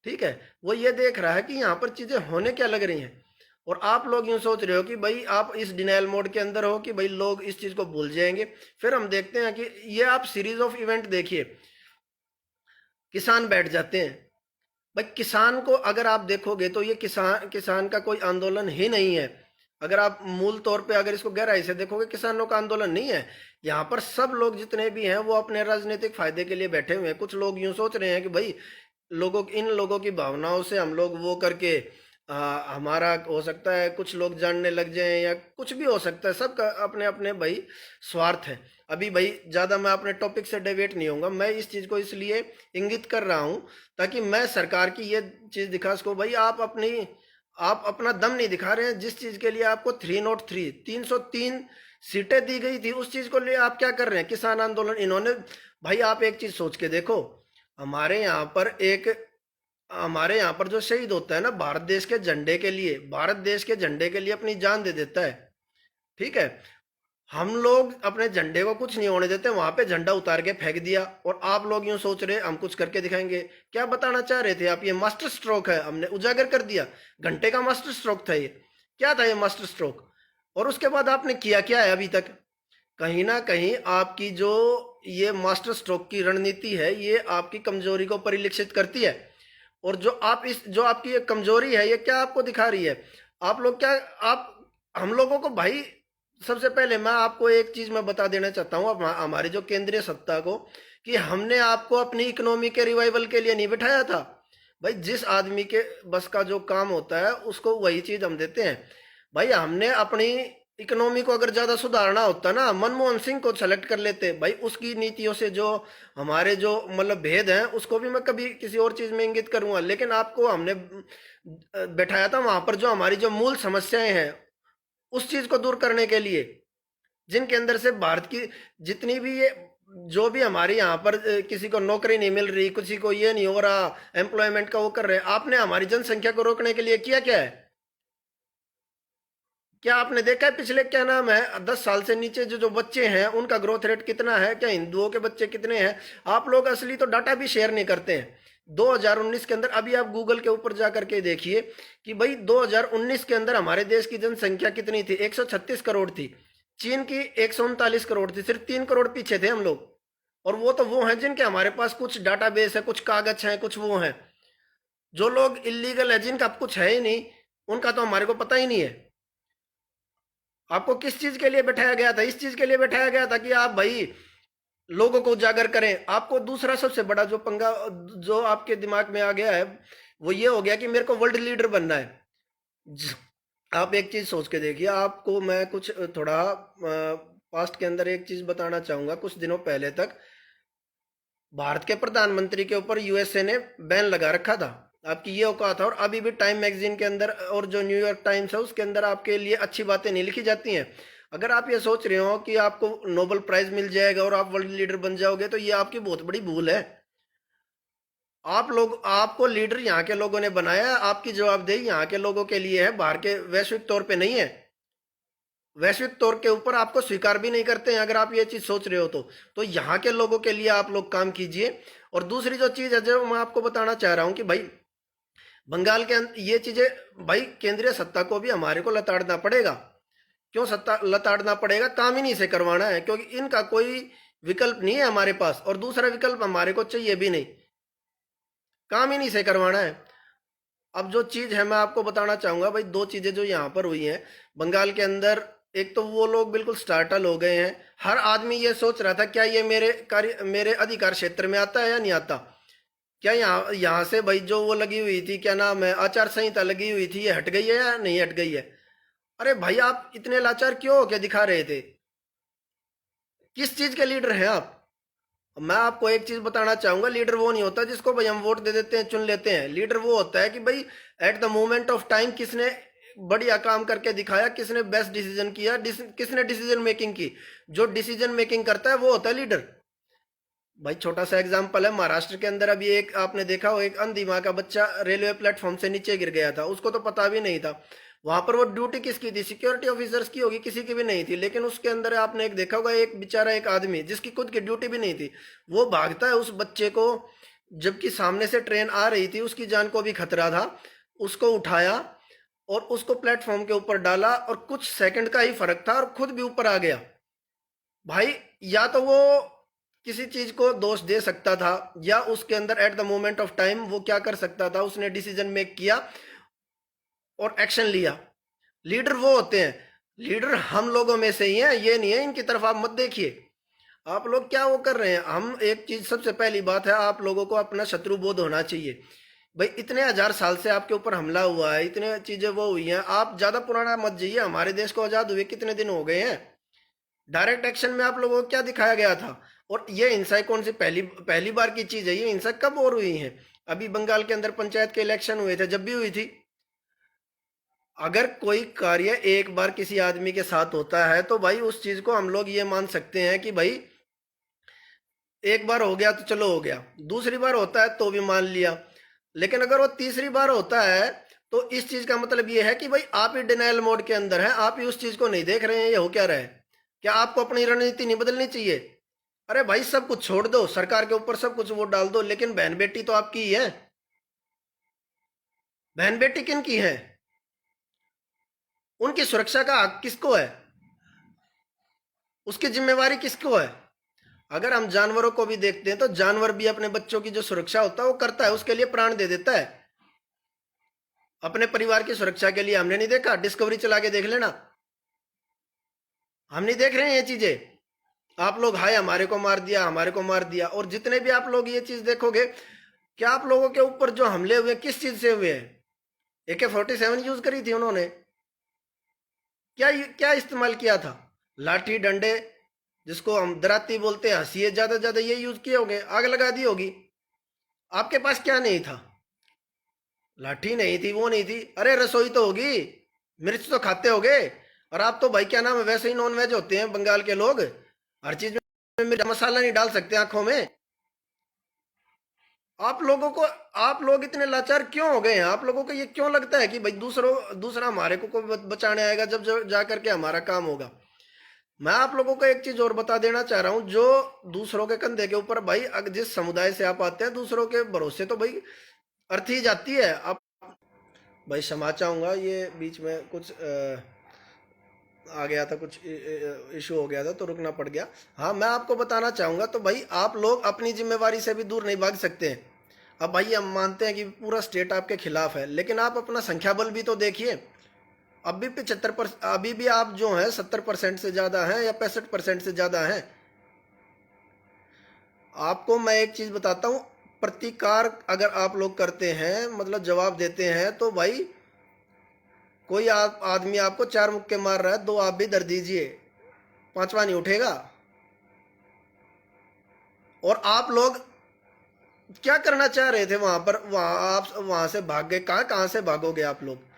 ठीक है, वो ये देख रहा है कि यहाँ पर चीजें होने क्या लग रही हैं। और आप लोग यूं सोच रहे हो कि भाई आप इस डिनाइल मोड के अंदर हो कि भाई लोग इस चीज को भूल जाएंगे। फिर हम देखते हैं कि ये आप सीरीज ऑफ इवेंट देखिए, किसान बैठ जाते हैं। भाई किसान को अगर आप देखोगे तो ये किसान किसान का कोई आंदोलन ही नहीं है। अगर आप मूल तौर पे अगर इसको गहराई से देखोगे, किसानों का आंदोलन नहीं है। यहाँ पर सब लोग जितने भी हैं वो अपने राजनीतिक फायदे के लिए बैठे हुए हैं। कुछ लोग यूं सोच रहे हैं कि भाई इन लोगों की भावनाओं से हम लोग वो करके हमारा हो सकता है कुछ लोग जानने लग जाएं या कुछ भी हो सकता है, सबका अपने अपने भाई स्वार्थ है। अभी भाई ज़्यादा मैं अपने टॉपिक से डेविएट नहीं होऊंगा, मैं इस चीज़ को इसलिए इंगित कर रहा हूँ ताकि मैं सरकार की ये चीज़ दिखा सको। भाई आप अपना दम नहीं दिखा रहे हैं। जिस चीज़ के लिए आपको 303 303 सीटें दी गई थी, उस चीज़ को लिए आप क्या कर रहे हैं? किसान आंदोलन इन्होंने, भाई आप एक चीज़ सोच के देखो, हमारे यहाँ पर एक हमारे यहाँ पर जो शहीद होता है ना, भारत देश के झंडे के लिए, भारत देश के झंडे के लिए अपनी जान दे देता है, ठीक है। हम लोग अपने झंडे को कुछ नहीं होने देते, वहां पे झंडा उतार के फेंक दिया, और आप लोग यूं सोच रहे हम कुछ करके दिखाएंगे। क्या बताना चाह रहे थे आप? ये मास्टर स्ट्रोक है, हमने उजागर कर दिया। घंटे का मास्टर स्ट्रोक था ये। क्या था ये मास्टर स्ट्रोक? और उसके बाद आपने किया क्या है अभी तक? कहीं ना कहीं आपकी जो ये मास्टर स्ट्रोक की रणनीति है, ये आपकी कमजोरी को परिलक्षित करती है। और जो आपकी ये कमजोरी है, ये क्या आपको दिखा रही है? आप लोग क्या आप हम लोगों को भाई, सबसे पहले मैं आपको एक चीज मैं बता देना चाहता हूँ हमारी जो केंद्रीय सत्ता को, कि हमने आपको अपनी इकोनॉमी के रिवाइवल के लिए नहीं बिठाया था। भाई जिस आदमी के बस का जो काम होता है उसको वही चीज हम देते हैं। भाई हमने अपनी इकोनॉमी को अगर ज्यादा सुधारना होता ना, मनमोहन सिंह को सेलेक्ट कर लेते। भाई उसकी नीतियों से जो हमारे जो मतलब भेद हैं, उसको भी मैं कभी किसी और चीज में इंगित करूंगा, लेकिन आपको हमने बैठाया था वहां पर जो हमारी जो मूल समस्याएं हैं उस चीज को दूर करने के लिए, जिनके अंदर से भारत की जितनी भी ये जो भी हमारे यहाँ पर किसी को नौकरी नहीं मिल रही, किसी को ये नहीं हो रहा, एम्प्लॉयमेंट का वो कर रहे, आपने हमारी जनसंख्या को रोकने के लिए किया क्या है? क्या आपने देखा है पिछले क्या नाम है 10 साल से नीचे जो जो बच्चे हैं उनका ग्रोथ रेट कितना है? क्या हिंदुओं के बच्चे कितने हैं? आप लोग असली तो डाटा भी शेयर नहीं करते हैं। 2019 के अंदर अभी आप गूगल के ऊपर जा करके देखिए कि भाई 2019 के अंदर हमारे देश की जनसंख्या कितनी थी? 136 करोड़ थी। चीन की 139 करोड़ थी। सिर्फ 3 करोड़ पीछे थे हम लोग। और वो तो वो हैं जिनके हमारे पास कुछ डाटाबेस है, कुछ कागज हैं, कुछ वो हैं। जो लोग इलीगल है, जिनका कुछ है ही नहीं, उनका तो हमारे को पता ही नहीं है। आपको किस चीज के लिए बैठाया गया था? इस चीज के लिए बैठाया गया था कि आप भाई लोगों को उजागर करें। आपको दूसरा सबसे बड़ा जो पंगा जो आपके दिमाग में आ गया है, वो ये हो गया कि मेरे को वर्ल्ड लीडर बनना है। आप एक चीज सोच के देखिए, आपको मैं कुछ थोड़ा पास्ट के अंदर एक चीज बताना चाहूंगा। कुछ दिनों पहले तक भारत के प्रधानमंत्री के ऊपर यूएसए ने बैन लगा रखा था। आपकी ये औकात है? और अभी भी टाइम मैगजीन के अंदर और जो न्यूयॉर्क टाइम्स है उसके अंदर आपके लिए अच्छी बातें नहीं लिखी जाती हैं। अगर आप ये सोच रहे हो कि आपको नोबेल प्राइज मिल जाएगा और आप वर्ल्ड लीडर बन जाओगे, तो ये आपकी बहुत बड़ी भूल है। आपको लीडर यहाँ के लोगों ने बनाया है। आपकी जवाबदेही यहाँ के लोगों के लिए है, बाहर के वैश्विक तौर पे नहीं है। वैश्विक तौर के ऊपर आपको स्वीकार भी नहीं करते हैं। अगर आप ये चीज सोच रहे हो तो यहाँ के लोगों के लिए आप लोग काम कीजिए। और दूसरी जो चीज है जो मैं आपको बताना चाह रहा हूँ कि भाई बंगाल के अंदर ये चीजें, भाई केंद्रीय सत्ता को भी हमारे को लताड़ना पड़ेगा। क्यों सत्ता लताड़ना पड़ेगा? काम ही नहीं से करवाना है, क्योंकि इनका कोई विकल्प नहीं है हमारे पास, और दूसरा विकल्प हमारे को चाहिए भी नहीं। काम ही नहीं से करवाना है। अब जो चीज है मैं आपको बताना चाहूंगा भाई, दो चीजें जो यहाँ पर हुई हैं बंगाल के अंदर। एक तो वो लोग बिल्कुल स्टार्टल हो गए हैं। हर आदमी ये सोच रहा था क्या ये मेरे अधिकार क्षेत्र में आता है या नहीं आता। क्या यहाँ से भाई जो वो लगी हुई थी, क्या नाम है, आचार संहिता लगी हुई थी, ये हट गई है या नहीं हट गई है? अरे भाई आप इतने लाचार क्यों होके दिखा रहे थे? किस चीज के लीडर हैं आप? मैं आपको एक चीज बताना चाहूंगा, लीडर वो नहीं होता जिसको भाई हम वोट दे देते हैं, चुन लेते हैं। लीडर वो होता है कि भाई at the moment of time किसने बढ़िया काम करके दिखाया, किसने बेस्ट डिसीजन किया, किसने डिसीजन मेकिंग की। जो डिसीजन मेकिंग करता है वो होता है लीडर। भाई छोटा सा एग्जांपल है, महाराष्ट्र के अंदर अभी एक आपने देखा हो, एक अंधी माँ का बच्चा रेलवे प्लेटफॉर्म से नीचे गिर गया था। उसको तो पता भी नहीं था। वहां पर वो ड्यूटी किसकी थी? सिक्योरिटी ऑफिसर्स की होगी, किसी की भी नहीं थी। लेकिन उसके अंदर आपने एक देखा होगा, एक बेचारा एक आदमी जिसकी खुद की ड्यूटी भी नहीं थी, वो भागता है उस बच्चे को, जबकि सामने से ट्रेन आ रही थी, उसकी जान को भी खतरा था। उसको उठाया और उसको प्लेटफॉर्म के ऊपर डाला, और कुछ सेकंड का ही फर्क था और खुद भी ऊपर आ गया। भाई या तो वो किसी चीज को दोष दे सकता था, या उसके अंदर at the moment of time वो क्या कर सकता था, उसने डिसीजन मेक किया और एक्शन लिया। लीडर वो होते हैं, लीडर हम लोगों में से ही हैं, ये नहीं है इनकी तरफ आप मत देखिए। आप लोग क्या वो कर रहे हैं? हम एक चीज, सबसे पहली बात है, आप लोगों को अपना शत्रु बोध होना चाहिए भाई इतने हजार साल से आपके ऊपर हमला हुआ है, इतने चीजें वो हुई हैं, आप ज्यादा पुराना मत जाइए। हमारे देश को आजाद हुए कितने दिन हो गए हैं। डायरेक्ट एक्शन में आप लोगों को क्या दिखाया गया था। और ये हिंसा कौन सी पहली पहली बार की चीज है। ये हिंसा कब और हुई है। अभी बंगाल के अंदर पंचायत के इलेक्शन हुए थे, जब भी हुई थी। अगर कोई कार्य एक बार किसी आदमी के साथ होता है तो भाई उस चीज को हम लोग ये मान सकते हैं कि भाई एक बार हो गया तो चलो हो गया, दूसरी बार होता है तो भी मान लिया। लेकिन अगर वो तीसरी बार होता है तो इस चीज का मतलब ये है कि भाई आप ही डिनाइल मोड के अंदर हैं, आप ही उस चीज को नहीं देख रहे हैं। ये हो क्या रहा है। क्या आपको अपनी रणनीति नहीं बदलनी चाहिए। अरे भाई सब कुछ छोड़ दो, सरकार के ऊपर सब कुछ वोट डाल दो, लेकिन बहन बेटी तो आपकी ही है। बहन बेटी किन की है। उनकी सुरक्षा का हक किसको है, उसकी जिम्मेवारी किसको है। अगर हम जानवरों को भी देखते हैं तो जानवर भी अपने बच्चों की जो सुरक्षा होता है वो करता है, उसके लिए प्राण दे देता है। अपने परिवार की सुरक्षा के लिए हमने नहीं देखा, डिस्कवरी चला के देख लेना। हम नहीं देख रहे हैं ये चीजें। आप लोग हाय हमारे को मार दिया, हमारे को मार दिया। और जितने भी आप लोग ये चीज देखोगे, क्या आप लोगों के ऊपर जो हमले हुए किस चीज से हुए हैं। AK-47 यूज करी थी उन्होंने। क्या क्या इस्तेमाल किया था। लाठी डंडे, जिसको हम दराती बोलते हैं, हंसिए, ज्यादा से ज्यादा ये यूज किए होंगे, आग लगा दी होगी। आपके पास क्या नहीं था। लाठी नहीं थी, वो नहीं थी। अरे रसोई तो होगी, मिर्च तो खाते होगे। और आप तो भाई क्या नाम है, वैसे ही नॉन वेज होते हैं बंगाल के लोग। हर चीज में मिर्च मसाला नहीं डाल सकते आंखों में। आप लोगों को, आप लोग इतने लाचार क्यों हो गए हैं। आप लोगों को ये क्यों लगता है कि भाई दूसरा हमारे को बचाने आएगा जब जा करके हमारा काम होगा। मैं आप लोगों को एक चीज और बता देना चाह रहा हूं, जो दूसरों के कंधे के ऊपर भाई, जिस समुदाय से आप आते हैं, दूसरों के भरोसे तो भाई अर्थी जाती है। आप भाई क्षमा चाहूंगा, ये बीच में कुछ आ गया था, कुछ इशू हो गया था तो रुकना पड़ गया। हाँ मैं आपको बताना चाहूंगा, तो भाई आप लोग अपनी जिम्मेवारी से भी दूर नहीं भाग सकते हैं। अब भाई हम मानते हैं कि पूरा स्टेट आपके खिलाफ है, लेकिन आप अपना संख्या बल भी तो देखिए। अब भी 75%, अभी भी आप जो है 70% से ज्यादा हैं या 65% से ज्यादा हैं। आपको मैं एक चीज बताता हूँ, प्रतिकार अगर आप लोग करते हैं, मतलब जवाब देते हैं, तो भाई कोई आदमी आपको 4 मुक्के मार रहा है, 2 आप भी दर दीजिए, 5वां नहीं उठेगा। और आप लोग क्या करना चाह रहे थे वहां पर, वहां आप वहां से भाग गए। कहाँ कहाँ से भागोगे आप लोग।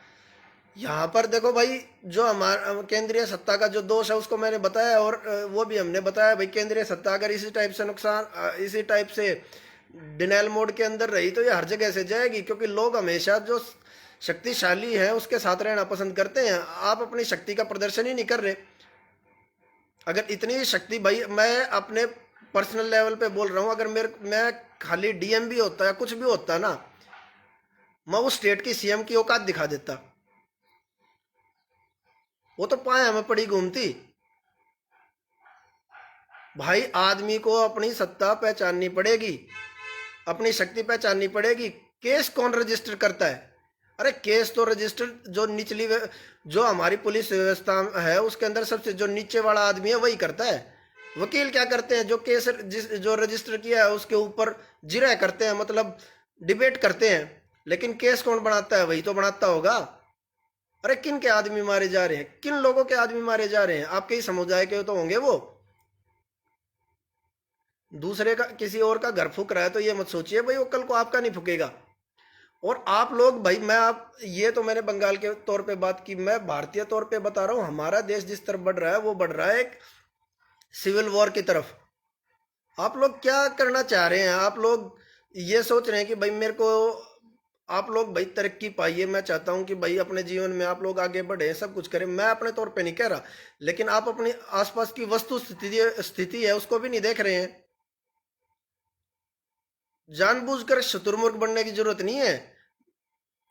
यहाँ पर देखो भाई, जो हमारा केंद्रीय सत्ता का जो दोष है उसको मैंने बताया, और वो भी हमने बताया भाई, केंद्रीय सत्ता अगर इसी टाइप से इसी टाइप से डिनाइल मोड के अंदर रही तो ये हर जगह से जाएगी। क्योंकि लोग हमेशा जो शक्तिशाली है उसके साथ रहना पसंद करते हैं। आप अपनी शक्ति का प्रदर्शन ही नहीं कर रहे। अगर इतनी शक्ति, भाई मैं अपने पर्सनल लेवल पे बोल रहा हूँ, अगर मैं खाली DM भी होता है, कुछ भी होता ना, मैं उस स्टेट की CM की औकात दिखा देता। वो तो पाया में पड़ी घूमती। भाई आदमी को अपनी सत्ता पहचाननी पड़ेगी, अपनी शक्ति पहचाननी पड़ेगी। केस कौन रजिस्टर करता है। अरे केस तो रजिस्टर जो जो हमारी पुलिस व्यवस्था है उसके अंदर सबसे जो नीचे वाला आदमी है वही करता है। वकील क्या करते हैं, जो केस जो रजिस्टर किया है उसके ऊपर जिरह करते हैं, मतलब डिबेट करते हैं। लेकिन केस कौन बनाता है, वही तो बनाता होगा। अरे किन के आदमी मारे जा रहे हैं, किन लोगों के आदमी मारे जा रहे हैं। आपके ही समुदाय के तो होंगे वो। दूसरे का, किसी और का घर फूक रहा है तो ये मत सोचिए भाई वो कल को आपका नहीं फूकेगा। और आप लोग भाई, मैं आप ये तो मैंने बंगाल के तौर पे बात की, मैं भारतीय तौर पे बता रहा हूँ। हमारा देश जिस तरफ बढ़ रहा है वो बढ़ रहा है एक सिविल वॉर की तरफ। आप लोग क्या करना चाह रहे हैं। आप लोग ये सोच रहे हैं कि भाई मेरे को, आप लोग भाई तरक्की पाइए। मैं चाहता हूं कि भाई अपने जीवन में आप लोग आगे बढ़े, सब कुछ करें। मैं अपने तौर पे नहीं कह रहा, लेकिन आप अपनी आसपास की वस्तु स्थिति है उसको भी नहीं देख रहे हैं। जानबूझकर शुतुरमुर्ग बनने की जरूरत नहीं है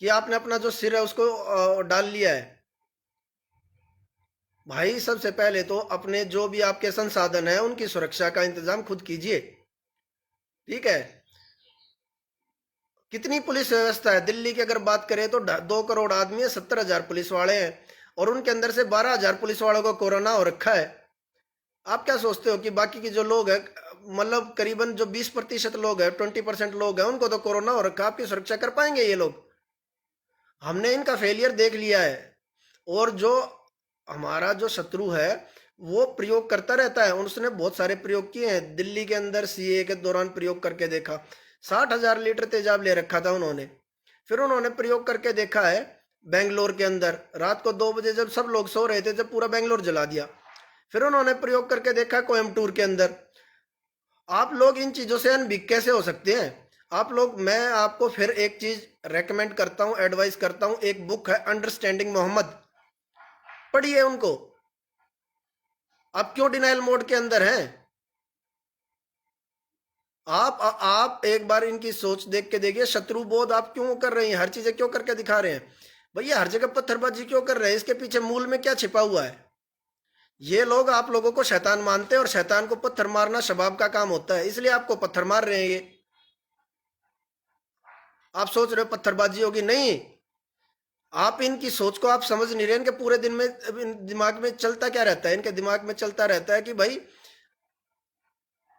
कि आपने अपना जो सिर है उसको डाल लिया है। भाई सबसे पहले तो अपने जो भी आपके संसाधन है उनकी सुरक्षा का इंतजाम खुद कीजिए। ठीक है। कितनी पुलिस व्यवस्था है दिल्ली की अगर बात करें तो 2 करोड़ आदमी है, 70,000 पुलिस वाले हैं, और उनके अंदर से 12,000 पुलिस वालों को कोरोना हो रखा है। आप क्या सोचते हो कि बाकी के जो लोग हैं, मतलब करीबन जो 20% लोग हैं, 20% लोग हैं, उनको तो कोरोना हो रखा, आपकी सुरक्षा कर पाएंगे ये लोग? हमने इनका फेलियर देख लिया है। और जो हमारा जो शत्रु है वो प्रयोग करता रहता है, उसने बहुत सारे प्रयोग किए हैं। दिल्ली के अंदर सीए के दौरान प्रयोग करके देखा, 60,000 लीटर तेजाब ले रखा था उन्होंने। फिर उन्होंने प्रयोग करके देखा है बेंगलोर के अंदर, रात को 2 बजे जब सब लोग सो रहे थे, जब पूरा बेंगलोर जला दिया। फिर उन्होंने प्रयोग करके देखा कोयम्बटूर के अंदर। आप लोग इन चीजों से अनभिज्ञ कैसे हो सकते हैं? आप लोग, मैं आपको फिर एक चीज रेकमेंड करता हूं, एडवाइस करता हूं, एक बुक है अंडरस्टैंडिंग मोहम्मद, पढ़िए उनको। आप क्यों डिनाइल मोड के अंदर हैं? आप एक बार इनकी सोच देख के देखिए, शत्रु बोध आप क्यों कर रहे हैं, हर चीजें क्यों करके दिखा रहे हैं? भैया हर जगह पत्थरबाजी क्यों कर रहे हैं? इसके पीछे मूल में क्या छिपा हुआ है? ये लोग आप लोगों को शैतान मानते हैं, और शैतान को पत्थर मारना शबाब का काम होता है, इसलिए आपको पत्थर मार रहे हैं ये। आप सोच रहे हो पत्थरबाजी होगी, नहीं। आप इनकी सोच को आप समझ नहीं रहे। इनके पूरे दिन में दिमाग में चलता क्या रहता है? इनके दिमाग में चलता रहता है कि भाई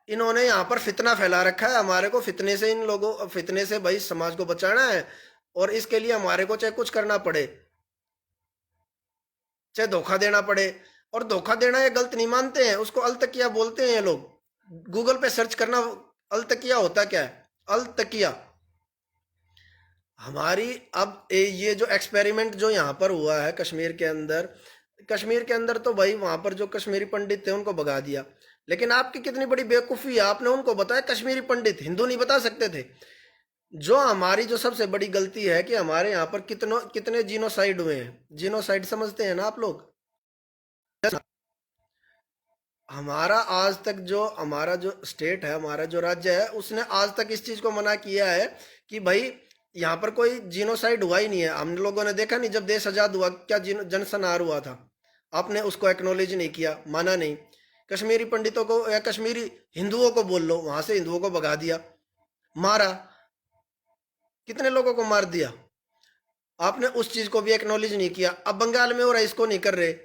इन्होंने यहाँ पर फितना फैला रखा है, हमारे को फितने से, इन लोगों फितने से भाई समाज को बचाना है, और इसके लिए हमारे को चाहे कुछ करना पड़े, चाहे धोखा देना पड़े। और धोखा देना ये गलत नहीं मानते हैं, उसको अलतकिया बोलते हैं ये लोग। गूगल पे सर्च करना, अलतकिया होता क्या है? अलतकिया हमारी, अब ये जो एक्सपेरिमेंट जो यहाँ पर हुआ है कश्मीर के अंदर, कश्मीर के अंदर तो भाई वहां पर जो कश्मीरी पंडित थे उनको भगा दिया। लेकिन आपकी कितनी बड़ी बेवकूफ़ी है, आपने उनको बताया कश्मीरी पंडित, हिंदू नहीं बता सकते थे? जो हमारी जो सबसे बड़ी गलती है कि हमारे यहाँ पर कितनों कितने जीनोसाइड हुए हैं। जीनोसाइड समझते हैं ना आप लोग? हमारा आज तक जो हमारा जो स्टेट है, हमारा जो राज्य है, उसने आज तक इस चीज को मना किया है कि भाई यहाँ पर कोई जीनोसाइड हुआ ही नहीं है। हम लोगों ने देखा नहीं, जब देश आजाद हुआ क्या जनसंहार हुआ था? आपने उसको एक्नोलेज नहीं किया, माना नहीं। कश्मीरी पंडितों को या कश्मीरी हिंदुओं को बोल लो, वहां से हिंदुओं को भगा दिया, मारा, कितने लोगों को मार दिया। आपने उस चीज को भी एक्नोलेज नहीं किया। अब बंगाल में हो रहा है, इसको नहीं कर रहे।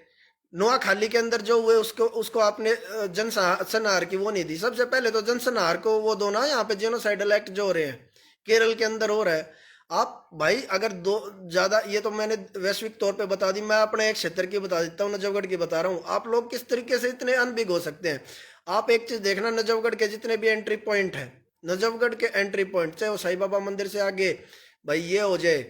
नोआखाली के अंदर जो हुए उसको उसको आपने जनसंहार की वो नहीं दी। सबसे पहले तो जनसंहार को वो दो ना, यहाँ पे जेनोसाइडल एक्ट जो हो रहे हैं केरल के अंदर हो रहा है। आप भाई अगर दो ज्यादा, ये तो मैंने वैश्विक तौर पे बता दी, मैं अपने एक क्षेत्र की बता देता हूँ, नजफगढ़ की बता रहा हूँ। आप लोग किस तरीके से इतने अनबिग हो सकते हैं? आप एक चीज देखना, नजफगढ़ के जितने भी एंट्री पॉइंट है, नजफगढ़ के एंट्री पॉइंट, चाहे वो साई बाबा मंदिर से आगे भाई ये हो जाए,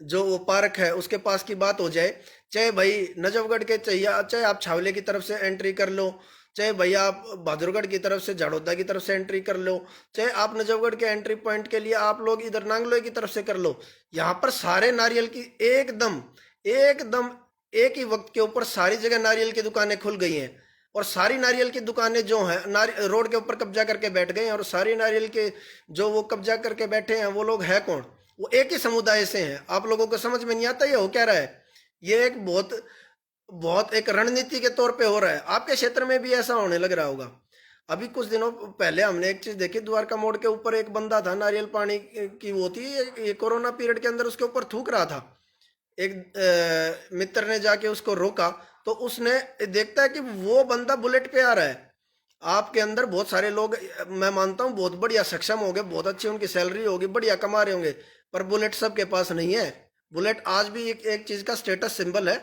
जो वो पार्क है उसके पास की बात हो जाए, चाहे भाई नजफगढ़ के चाहिए, चाहे आप छावले की तरफ से एंट्री कर लो, चाहे भैया आप बहादुरगढ़ की तरफ से, झाड़ोदा की तरफ से एंट्री कर लो, चाहे आप नजफगढ़ के एंट्री पॉइंट के लिए आप लोग इधर नांगलोई की तरफ से कर लो। यहाँ पर सारे नारियल की एकदम एकदम एक ही वक्त के ऊपर सारी जगह नारियल की दुकानें खुल गई हैं। और सारी नारियल की दुकानें जो हैं रोड के ऊपर कब्जा करके बैठ गए हैं। और सारी नारियल के जो वो कब्जा करके बैठे हैं वो लोग हैं कौन? वो एक ही समुदाय से हैं। आप लोगों को समझ में नहीं आता ये हो क्या रहा है? ये एक बहुत बहुत एक रणनीति के तौर पे हो रहा है। आपके क्षेत्र में भी ऐसा होने लग रहा होगा। अभी कुछ दिनों पहले हमने एक चीज देखी, द्वारका मोड़ के ऊपर एक बंदा था, नारियल पानी की वो थी, ये कोरोना पीरियड के अंदर उसके ऊपर थूक रहा था। एक मित्र ने जाके उसको रोका, तो उसने देखता है कि वो बंदा बुलेट पे आ रहा है। आपके अंदर बहुत सारे लोग, मैं मानता हूँ बहुत बढ़िया सक्षम होंगे, बहुत अच्छी उनकी सैलरी होगी, बढ़िया कमा रहे होंगे, पर बुलेट सबके पास नहीं है। बुलेट आज भी एक चीज का स्टेटस सिंबल है।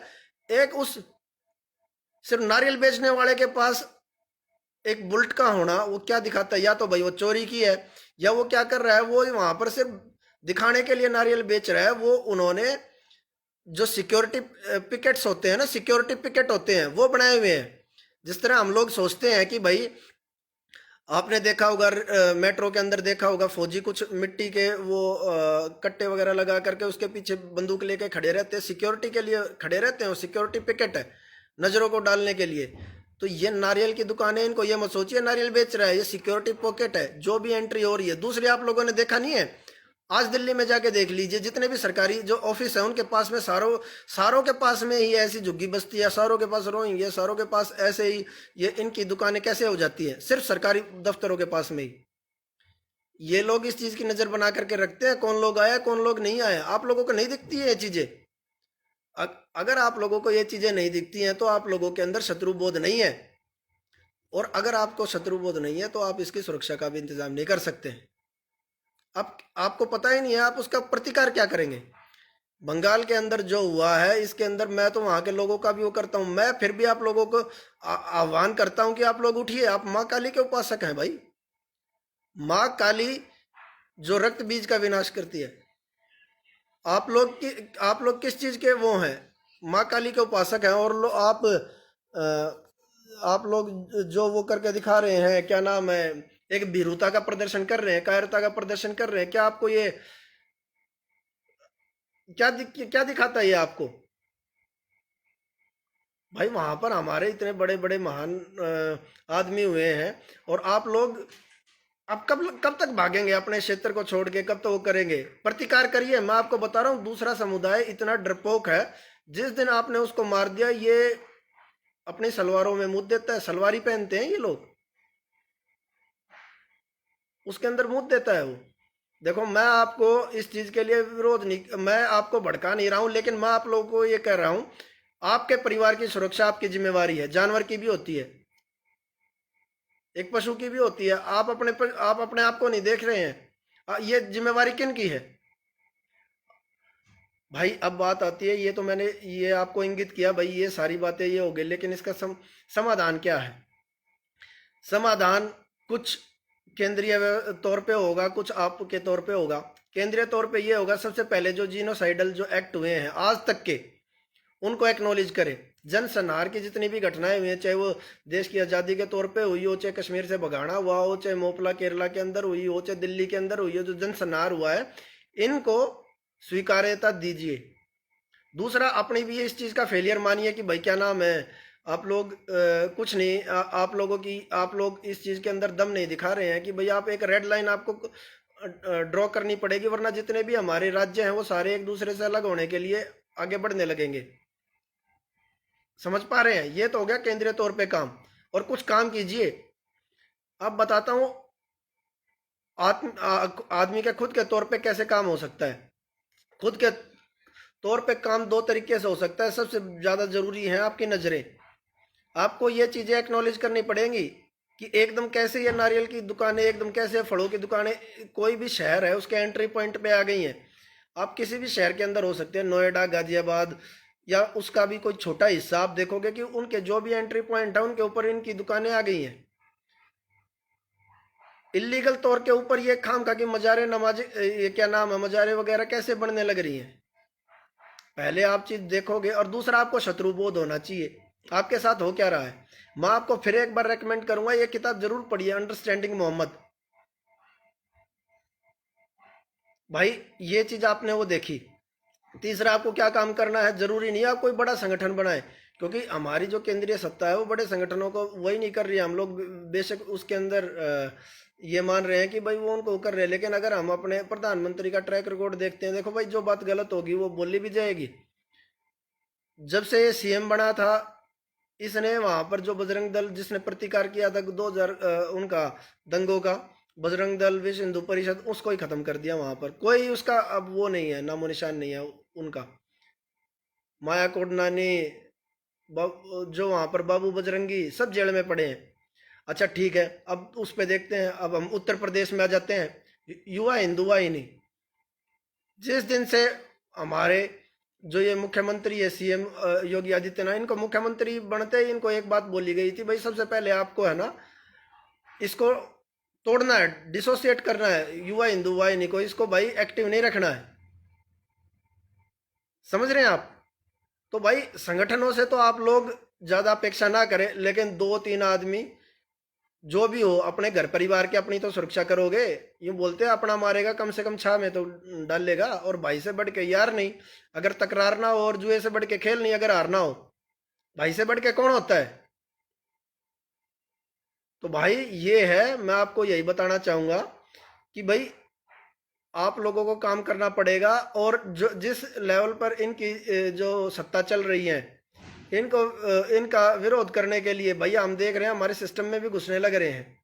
एक उस सिर्फ नारियल बेचने वाले के पास एक बुलेट का होना वो क्या दिखाता है? या तो भाई वो चोरी की है, या वो क्या कर रहा है, वो वहां पर सिर्फ दिखाने के लिए नारियल बेच रहा है। वो उन्होंने जो सिक्योरिटी पिकेट्स होते हैं ना, सिक्योरिटी पिकेट होते हैं, वो बनाए हुए हैं। जिस तरह हम लोग सोचते हैं कि भाई, आपने देखा होगा मेट्रो के अंदर देखा होगा, फौजी कुछ मिट्टी के वो कट्टे वगैरह लगा करके उसके पीछे बंदूक लेके खड़े रहते हैं, सिक्योरिटी के लिए खड़े रहते हैं। वो सिक्योरिटी पिकेट है, नजरों को डालने के लिए। तो ये नारियल की दुकान है, इनको ये मत सोचिए नारियल बेच रहा है, ये सिक्योरिटी पॉकेट है, जो भी एंट्री हो रही है। दूसरी, आप लोगों ने देखा नहीं है, आज दिल्ली में जाके देख लीजिए, जितने भी सरकारी जो ऑफिस है उनके पास में सारों सारों के पास में ही ऐसी झुग्गी बस्ती है, सारों के पास रोइंग है, सारों के पास ऐसे ही ये इनकी दुकानें कैसे हो जाती हैं? सिर्फ सरकारी दफ्तरों के पास में ही। ये लोग इस चीज की नजर बना करके रखते हैं, कौन लोग आया कौन लोग नहीं आया। आप लोगों को नहीं दिखती है ये चीजें? अगर आप लोगों को ये चीजें नहीं दिखती हैं तो आप लोगों के अंदर शत्रु बोध नहीं है। और अगर आपको शत्रुबोध नहीं है तो आप इसकी सुरक्षा का भी इंतजाम नहीं कर सकते। अब आपको पता ही नहीं है आप उसका प्रतिकार क्या करेंगे। बंगाल के अंदर जो हुआ है इसके अंदर मैं तो वहां के लोगों का भी वो करता हूं, मैं फिर भी आप लोगों को आह्वान करता हूं कि आप लोग उठिए। आप माँ काली के उपासक हैं भाई। माँ काली जो रक्त बीज का विनाश करती है, आप लोग किस चीज के वो हैं? माँ काली के उपासक हैं। और आप लोग जो वो करके दिखा रहे हैं, क्या नाम है, एक भीरुता का प्रदर्शन कर रहे हैं, कायरता का प्रदर्शन कर रहे हैं। क्या आपको ये क्या दिखाता है ये आपको? भाई वहां पर हमारे इतने बड़े बड़े महान आदमी हुए हैं, और आप लोग अब कब कब तक भागेंगे अपने क्षेत्र को छोड़ के? कब तक वो करेंगे? प्रतिकार करिए। मैं आपको बता रहा हूँ, दूसरा समुदाय इतना डरपोक है, जिस दिन आपने उसको मार दिया ये अपनी सलवारों में मुँह देता है। सलवारी पहनते हैं ये लोग, उसके अंदर मुँह देता है वो। देखो, मैं आपको इस चीज के लिए विरोध नहीं, मैं आपको भड़का नहीं रहा हूं, लेकिन मैं आप लोगों को ये कह रहा हूं, आपके परिवार की सुरक्षा आपकी जिम्मेवारी है। जानवर की भी होती है, एक पशु की भी होती है। आप अपने आप को नहीं देख रहे हैं। ये जिम्मेवारी किन की है? भाई अब बात आती है, ये तो मैंने ये आपको इंगित किया भाई, ये सारी बातें ये हो गई, लेकिन इसका समाधान क्या है? समाधान कुछ केंद्रीय तौर पे होगा, कुछ आपके तौर पे होगा। केंद्रीय तौर पे ये होगा, सबसे पहले जो जीनोसाइडल जो एक्ट हुए हैं आज तक के, उनको एक्नॉलेज करें। जनसंहार की जितनी भी घटनाएं हुई हैं, चाहे वो देश की आज़ादी के तौर पे हुई हो, चाहे कश्मीर से भगाना हुआ हो, चाहे मोपला केरला के अंदर हुई हो, चाहे दिल्ली के अंदर हुई हो, जो जनसंहार हुआ है, इनको स्वीकार्यता दीजिए। दूसरा, अपनी भी इस चीज़ का फेलियर मानिए कि भाई क्या नाम है, आप लोग कुछ नहीं, आप लोग इस चीज़ के अंदर दम नहीं दिखा रहे हैं कि भाई आप एक रेड लाइन आपको ड्रॉ करनी पड़ेगी, वरना जितने भी हमारे राज्य हैं वो सारे एक दूसरे से अलग होने के लिए आगे बढ़ने लगेंगे। समझ पा रहे हैं? ये तो हो गया केंद्रीय तौर पे काम। और कुछ काम कीजिए। अब बताता हूँ आदमी के खुद के तौर पे कैसे काम हो सकता है। खुद के तौर पे काम दो तरीके से हो सकता है। सबसे ज़्यादा ज़रूरी है आपकी नज़रें। आपको ये चीज़ें एक्नॉलेज करनी पड़ेंगी कि एकदम कैसे ये नारियल की दुकानें, एकदम कैसे फलों की दुकानें, कोई भी शहर है उसके एंट्री पॉइंट पे आ गई हैं। आप किसी भी शहर के अंदर हो सकते हैं, नोएडा, गाजियाबाद, या उसका भी कोई छोटा हिस्सा, आप देखोगे कि उनके जो भी एंट्री पॉइंट है उनके ऊपर इनकी दुकानें आ गई हैं। इलीगल तौर के ऊपर ये खाम खा के मजारे, नमाज, ये क्या नाम है, मजारे वगैरह कैसे बनने लग रही हैं। पहले आप चीज देखोगे। और दूसरा, आपको शत्रुबोध होना चाहिए आपके साथ हो क्या रहा है। मैं आपको फिर एक बार रेकमेंड करूंगा, ये किताब जरूर पढ़िए, अंडरस्टैंडिंग मोहम्मद। भाई ये चीज आपने वो देखी। तीसरा, आपको क्या काम करना है, जरूरी नहीं है आप कोई बड़ा संगठन बनाए, क्योंकि हमारी जो केंद्रीय सत्ता है वो बड़े संगठनों को वही नहीं कर रही है। हम लोग बेशक उसके अंदर ये मान रहे हैं कि भाई वो उनको कर रहे हैं, लेकिन अगर हम अपने प्रधानमंत्री का ट्रैक रिकॉर्ड देखते हैं, देखो भाई जो बात गलत होगी वो बोली भी जाएगी। जब से ये सीएम बना था, इसने वहां पर जो बजरंग दल जिसने प्रतिकार किया था 2000 उनका दंगों का, बजरंग दल, विश्व हिंदू परिषद, उसको ही खत्म कर दिया। वहां पर कोई उसका अब वो नहीं है, नामो निशान नहीं है उनका। माया कोडनानी, जो वहां पर बाबू बजरंगी, सब जेल में पड़े हैं। अच्छा ठीक है, अब उस पे देखते हैं। अब हम उत्तर प्रदेश में आ जाते हैं। युवा हिंदू वाहिनी, जिस दिन से हमारे जो ये मुख्यमंत्री है सीएम योगी आदित्यनाथ, इनको मुख्यमंत्री बनते ही इनको एक बात बोली गई थी, भाई सबसे पहले आपको है ना इसको तोड़ना है, डिसोसिएट करना है युवा हिंदू वाहिनी को, इसको भाई एक्टिव नहीं रखना है। समझ रहे हैं आप? तो भाई संगठनों से तो आप लोग ज्यादा अपेक्षा ना करें, लेकिन दो तीन आदमी जो भी हो अपने घर परिवार के अपनी तो सुरक्षा करोगे। यूं बोलते हैं अपना मारेगा कम से कम छाह में तो डालेगा। और भाई से बढ़ के यार नहीं, अगर तकरार ना हो, और जुए से बढ़ के खेल नहीं, अगर हारना हो, भाई से बढ़ के कौन होता है? तो भाई ये है, मैं आपको यही बताना चाहूंगा कि भाई आप लोगों को काम करना पड़ेगा। और जो जिस लेवल पर इनकी जो सत्ता चल रही है, इनको इनका विरोध करने के लिए भैया हम देख रहे हैं हमारे सिस्टम में भी घुसने लग रहे हैं।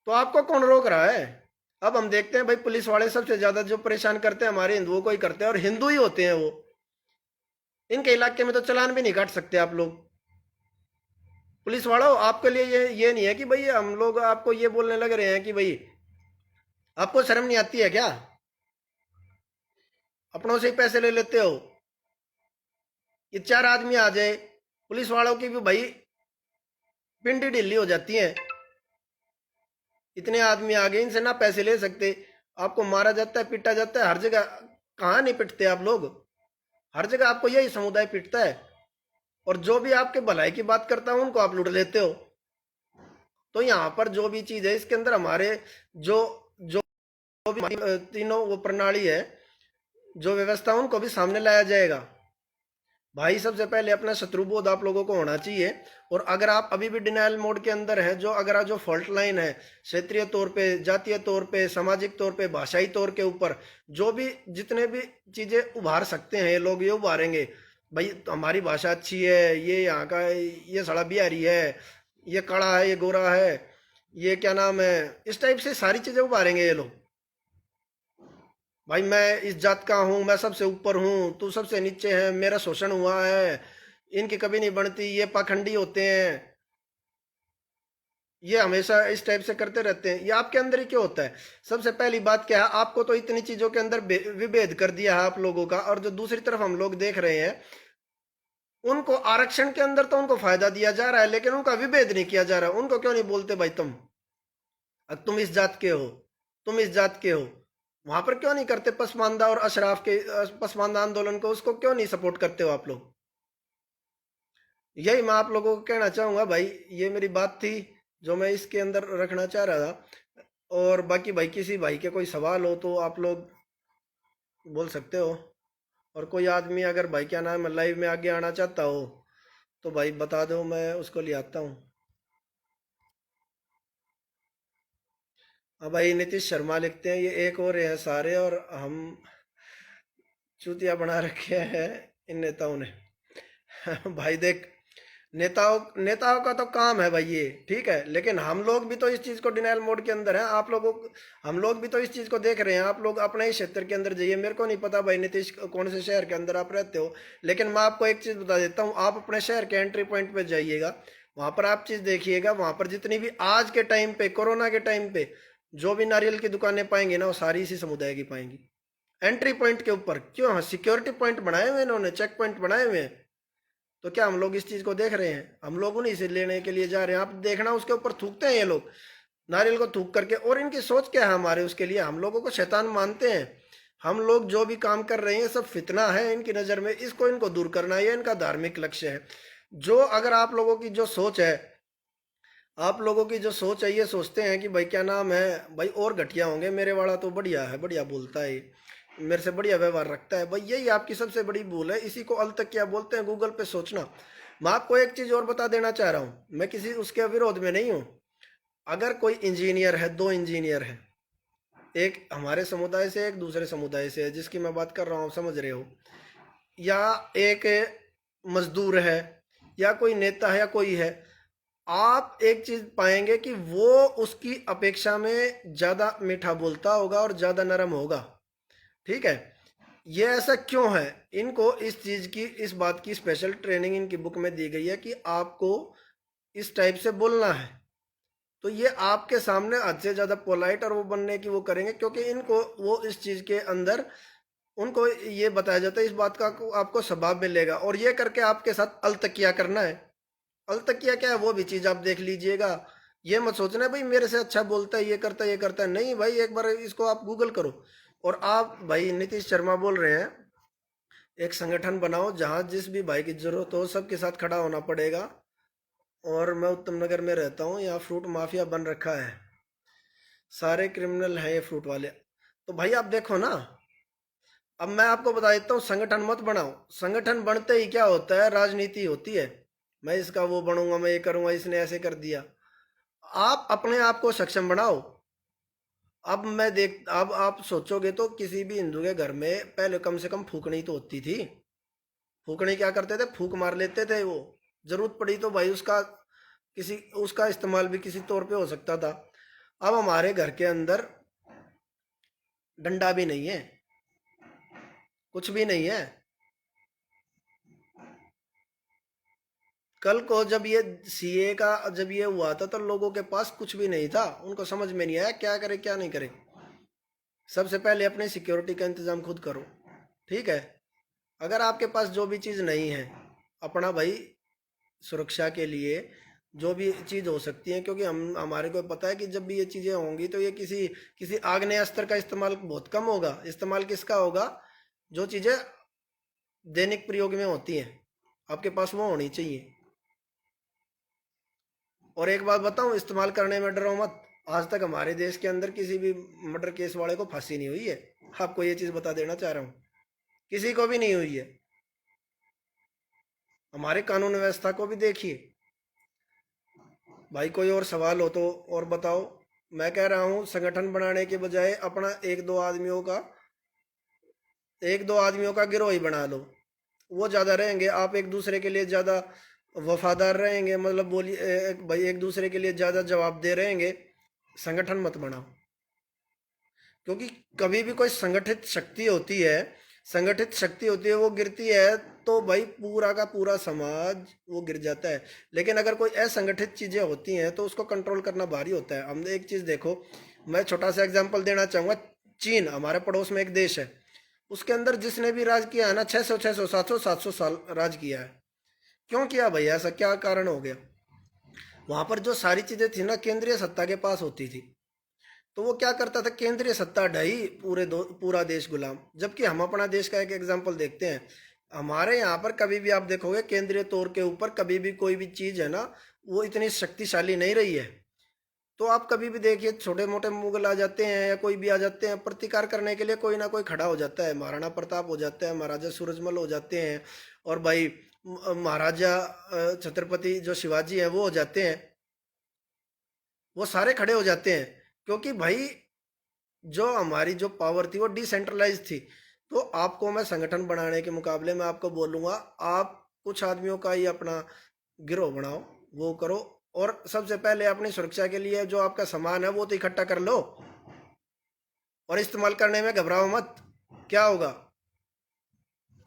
तो आपको कौन रोक रहा है? अब हम देखते हैं भाई, पुलिस वाले सबसे ज्यादा जो परेशान करते हैं हमारे हिंदुओं को ही करते हैं, और हिंदू ही होते हैं वो। इनके इलाके में तो चालान भी नहीं काट सकते आप लोग। पुलिस वालों, आपके लिए ये नहीं है कि भाई हम लोग आपको ये बोलने लग रहे हैं कि भाई आपको शर्म नहीं आती है क्या, अपनों से ही पैसे ले लेते हो। ये चार आदमी आ जाए, पुलिस वालों की भी भाई पिंडी ढीली हो जाती है। इतने आदमी आ गए, इनसे ना पैसे ले सकते, आपको मारा जाता है, पीटा जाता है हर जगह। कहाँ नहीं पिटते आप लोग, हर जगह आपको यही समुदाय पिटता है। और जो भी आपके भलाई की बात करता है उनको आप लूट लेते हो। तो यहाँ पर जो भी चीज है इसके अंदर हमारे जो जो भी तीनों वो प्रणाली है, जो व्यवस्था उनको भी सामने लाया जाएगा। भाई सबसे पहले अपना शत्रुबोध आप लोगों को होना चाहिए। और अगर आप अभी भी डिनाइल मोड के अंदर हैं, जो फॉल्ट लाइन है क्षेत्रीय तौर पे, जातीय तौर पे, सामाजिक तौर पे, भाषाई तौर के ऊपर, जो भी जितने भी चीजें उभार सकते हैं ये लोग, ये उभारेंगे। भाई तो हमारी भाषा अच्छी है, ये यहाँ का ये सड़ा बिहारी है, ये कड़ा है, ये गोरा है, ये क्या नाम है, इस टाइप से सारी चीजें उभारेंगे ये लोग। भाई मैं इस जात का हूँ, मैं सबसे ऊपर हूँ, तू सबसे नीचे है, मेरा शोषण हुआ है, इनकी कभी नहीं बनती, ये पाखंडी होते हैं। ये हमेशा इस टाइप से करते रहते हैं। ये आपके अंदर ही क्यों होता है? सबसे पहली बात क्या है, आपको तो इतनी चीजों के अंदर विभेद कर दिया है आप लोगों का। और जो दूसरी तरफ हम लोग देख रहे हैं, उनको आरक्षण के अंदर तो उनको फायदा दिया जा रहा है, लेकिन उनका विभेद नहीं किया जा रहा। उनको क्यों नहीं बोलते भाई तुम इस जात के हो, तुम इस जात के हो। वहां पर क्यों नहीं करते पसमानदा और अशराफ के पसमानदा आंदोलन को, उसको क्यों नहीं सपोर्ट करते हो आप लोग? यही मैं आप लोगों को कहना चाहूंगा भाई। ये मेरी बात थी जो मैं इसके अंदर रखना चाह रहा था। और बाकी भाई किसी भाई के कोई सवाल हो तो आप लोग बोल सकते हो। और कोई आदमी अगर भाई क्या नाम है लाइव में आगे आना चाहता हो तो भाई बता दो, मैं उसको ले आता हूँ। अब भाई नीतीश शर्मा लिखते हैं, ये एक और है सारे, और हम चूतिया बना रखे हैं इन नेताओं ने। भाई देख, नेताओं नेताओं का तो काम है भाई ये, ठीक है, लेकिन हम लोग भी तो इस चीज को डिनाइल मोड के अंदर हैं। आप लोगों हम लोग भी तो इस चीज को देख रहे हैं। आप लोग अपने ही क्षेत्र के अंदर जाइए, मेरे को नहीं पता भाई नीतीश कौन से शहर के अंदर आप रहते हो, लेकिन मैं आपको एक चीज बता देता हूँ। आप अपने शहर के एंट्री पॉइंट पे जाइएगा, वहां पर आप चीज देखिएगा, वहां पर जितनी भी आज के टाइम पे, कोरोना के टाइम पे जो भी नारियल की दुकानें पाएंगे ना, वो सारी इसी समुदाय की पाएंगी। एंट्री पॉइंट के ऊपर क्यों, सिक्योरिटी पॉइंट बनाए हुए इन्होंने, चेक पॉइंट बनाए हुए हैं। तो क्या हम लोग इस चीज को देख रहे हैं? हम लोग उन्हीं से लेने के लिए जा रहे हैं। आप देखना उसके ऊपर थूकते हैं ये लोग, नारियल को थूक करके। और इनकी सोच क्या है हमारे उसके लिए? हम लोगों को शैतान मानते हैं। हम लोग जो भी काम कर रहे हैं सब फितना है इनकी नज़र में, इसको इनको दूर करना ये इनका धार्मिक लक्ष्य है। जो अगर आप लोगों की जो सोच है, आप लोगों की जो सोच है, ये सोचते हैं कि भाई क्या नाम है, भाई और घटिया होंगे, मेरे वाला तो बढ़िया है, बढ़िया बोलता है, मेरे से बढ़िया व्यवहार रखता है, भाई यही आपकी सबसे बड़ी भूल है। इसी को अल तक क्या बोलते हैं, गूगल पे सोचना। मैं आपको एक चीज और बता देना चाह रहा हूँ, मैं किसी उसके विरोध में नहीं हूँ। अगर कोई इंजीनियर है, दो इंजीनियर है, एक हमारे समुदाय से एक दूसरे समुदाय से है, जिसकी मैं बात कर रहा हूँ समझ रहे हो, या एक मजदूर है, या कोई नेता है, या कोई है, आप एक चीज पाएंगे कि वो उसकी अपेक्षा में ज्यादा मीठा बोलता होगा और ज्यादा नरम होगा, ठीक है। ये ऐसा क्यों है? इनको इस चीज की, इस बात की स्पेशल ट्रेनिंग इनकी बुक में दी गई है कि आपको इस टाइप से बोलना है। तो ये आपके सामने हद से ज्यादा पोलाइट और वो बनने की वो करेंगे, क्योंकि इनको वो इस चीज के अंदर उनको ये बताया जाता है, इस बात का आपको स्वभाव मिलेगा। और ये करके आपके साथ अलतकिया करना है। अलतकिया क्या है वो भी चीज आप देख लीजिएगा। ये मत सोचना भाई मेरे से अच्छा बोलता है, ये करता है, ये करता है, नहीं भाई, एक बार इसको आप गूगल करो। और आप भाई नीतीश शर्मा बोल रहे हैं, एक संगठन बनाओ जहां जिस भी भाई की जरूरत हो सबके साथ खड़ा होना पड़ेगा। और मैं उत्तम नगर में रहता हूँ, यहाँ फ्रूट माफिया बन रखा है, सारे क्रिमिनल हैं ये फ्रूट वाले। तो भाई आप देखो ना, अब मैं आपको बता देता हूँ, संगठन मत बनाओ। संगठन बनते ही क्या होता है, राजनीति होती है। मैं इसका वो बनूंगा, मैं ये करूंगा, इसने ऐसे कर दिया। आप अपने आप को सक्षम बनाओ। अब आप सोचोगे तो किसी भी हिंदू के घर में पहले कम से कम फूकनी तो होती थी। फूकनी क्या करते थे, फूक मार लेते थे वो। जरूरत पड़ी तो भाई उसका इस्तेमाल भी किसी तौर पे हो सकता था। अब हमारे घर के अंदर डंडा भी नहीं है, कुछ भी नहीं है। कल को जब ये सीए का जब ये हुआ था तो लोगों के पास कुछ भी नहीं था, उनको समझ में नहीं आया क्या करे क्या नहीं करे। सबसे पहले अपनी सिक्योरिटी का इंतजाम खुद करो, ठीक है। अगर आपके पास जो भी चीज़ नहीं है, अपना भाई सुरक्षा के लिए जो भी चीज़ हो सकती है, क्योंकि हम हमारे को पता है कि जब भी ये चीज़ें होंगी तो ये किसी किसी आग्नेय अस्त्र का इस्तेमाल बहुत कम होगा। इस्तेमाल किसका होगा? जो चीज़ें दैनिक प्रयोग में होती हैं, आपके पास वो होनी चाहिए। और एक बात बताऊं, इस्तेमाल करने में डरो मत। आज तक हमारे देश के अंदर किसी भी मर्डर केस वाले को फांसी नहीं हुई है। आपको ये चीज़ बता देना चाह रहा हूँ, किसी को भी नहीं हुई है। हमारे कानून व्यवस्था को भी देखिए। भाई कोई और सवाल हो तो और बताओ। मैं कह रहा हूँ संगठन बनाने के बजाय अपना एक दो आदमियों का गिरोह ही बना लो, वो ज़्यादा रहेंगे। आप एक दूसरे के लिए ज़्यादा वफादार रहेंगे, मतलब बोलिए भाई एक दूसरे के लिए ज़्यादा जवाबदेह रहेंगे। संगठन मत बनाओ, क्योंकि कभी भी कोई संगठित शक्ति होती है, वो गिरती है तो भाई पूरा का पूरा समाज वो गिर जाता है। लेकिन अगर कोई असंगठित चीज़ें होती हैं तो उसको कंट्रोल करना भारी होता है। हमने एक चीज़ देखो, मैं छोटा सा एग्जांपल देना चाहूँगा। चीन हमारे पड़ोस में एक देश है, उसके अंदर जिसने भी राज किया है ना, 600 700 साल राज किया है। क्यों किया भाई? ऐसा क्या कारण हो गया? वहां पर जो सारी चीजें थी ना, केंद्रीय सत्ता के पास होती थी, तो वो क्या करता था, केंद्रीय सत्ता ढही, पूरा देश गुलाम। जबकि हम अपना देश का एक एग्जांपल देखते हैं, हमारे यहाँ पर कभी भी आप देखोगे केंद्रीय तौर के ऊपर कभी भी कोई भी चीज है ना, वो इतनी शक्तिशाली नहीं रही है। तो आप कभी भी देखिए, छोटे मोटे मुगल आ जाते हैं या कोई भी आ जाते हैं, प्रतिकार करने के लिए कोई ना कोई खड़ा हो जाता है। महाराणा प्रताप हो जाता है, महाराजा सूरजमल हो जाते हैं, और भाई महाराजा छत्रपति जो शिवाजी हैं वो हो जाते हैं। वो सारे खड़े हो जाते हैं, क्योंकि भाई जो हमारी जो पावर थी वो डिसेंट्रलाइज थी। तो आपको मैं संगठन बनाने के मुकाबले में आपको बोलूँगा, आप कुछ आदमियों का ही अपना गिरोह बनाओ, वो करो। और सबसे पहले अपनी सुरक्षा के लिए जो आपका सामान है वो तो इकट्ठा कर लो, और इस्तेमाल करने में घबराओ मत। क्या होगा?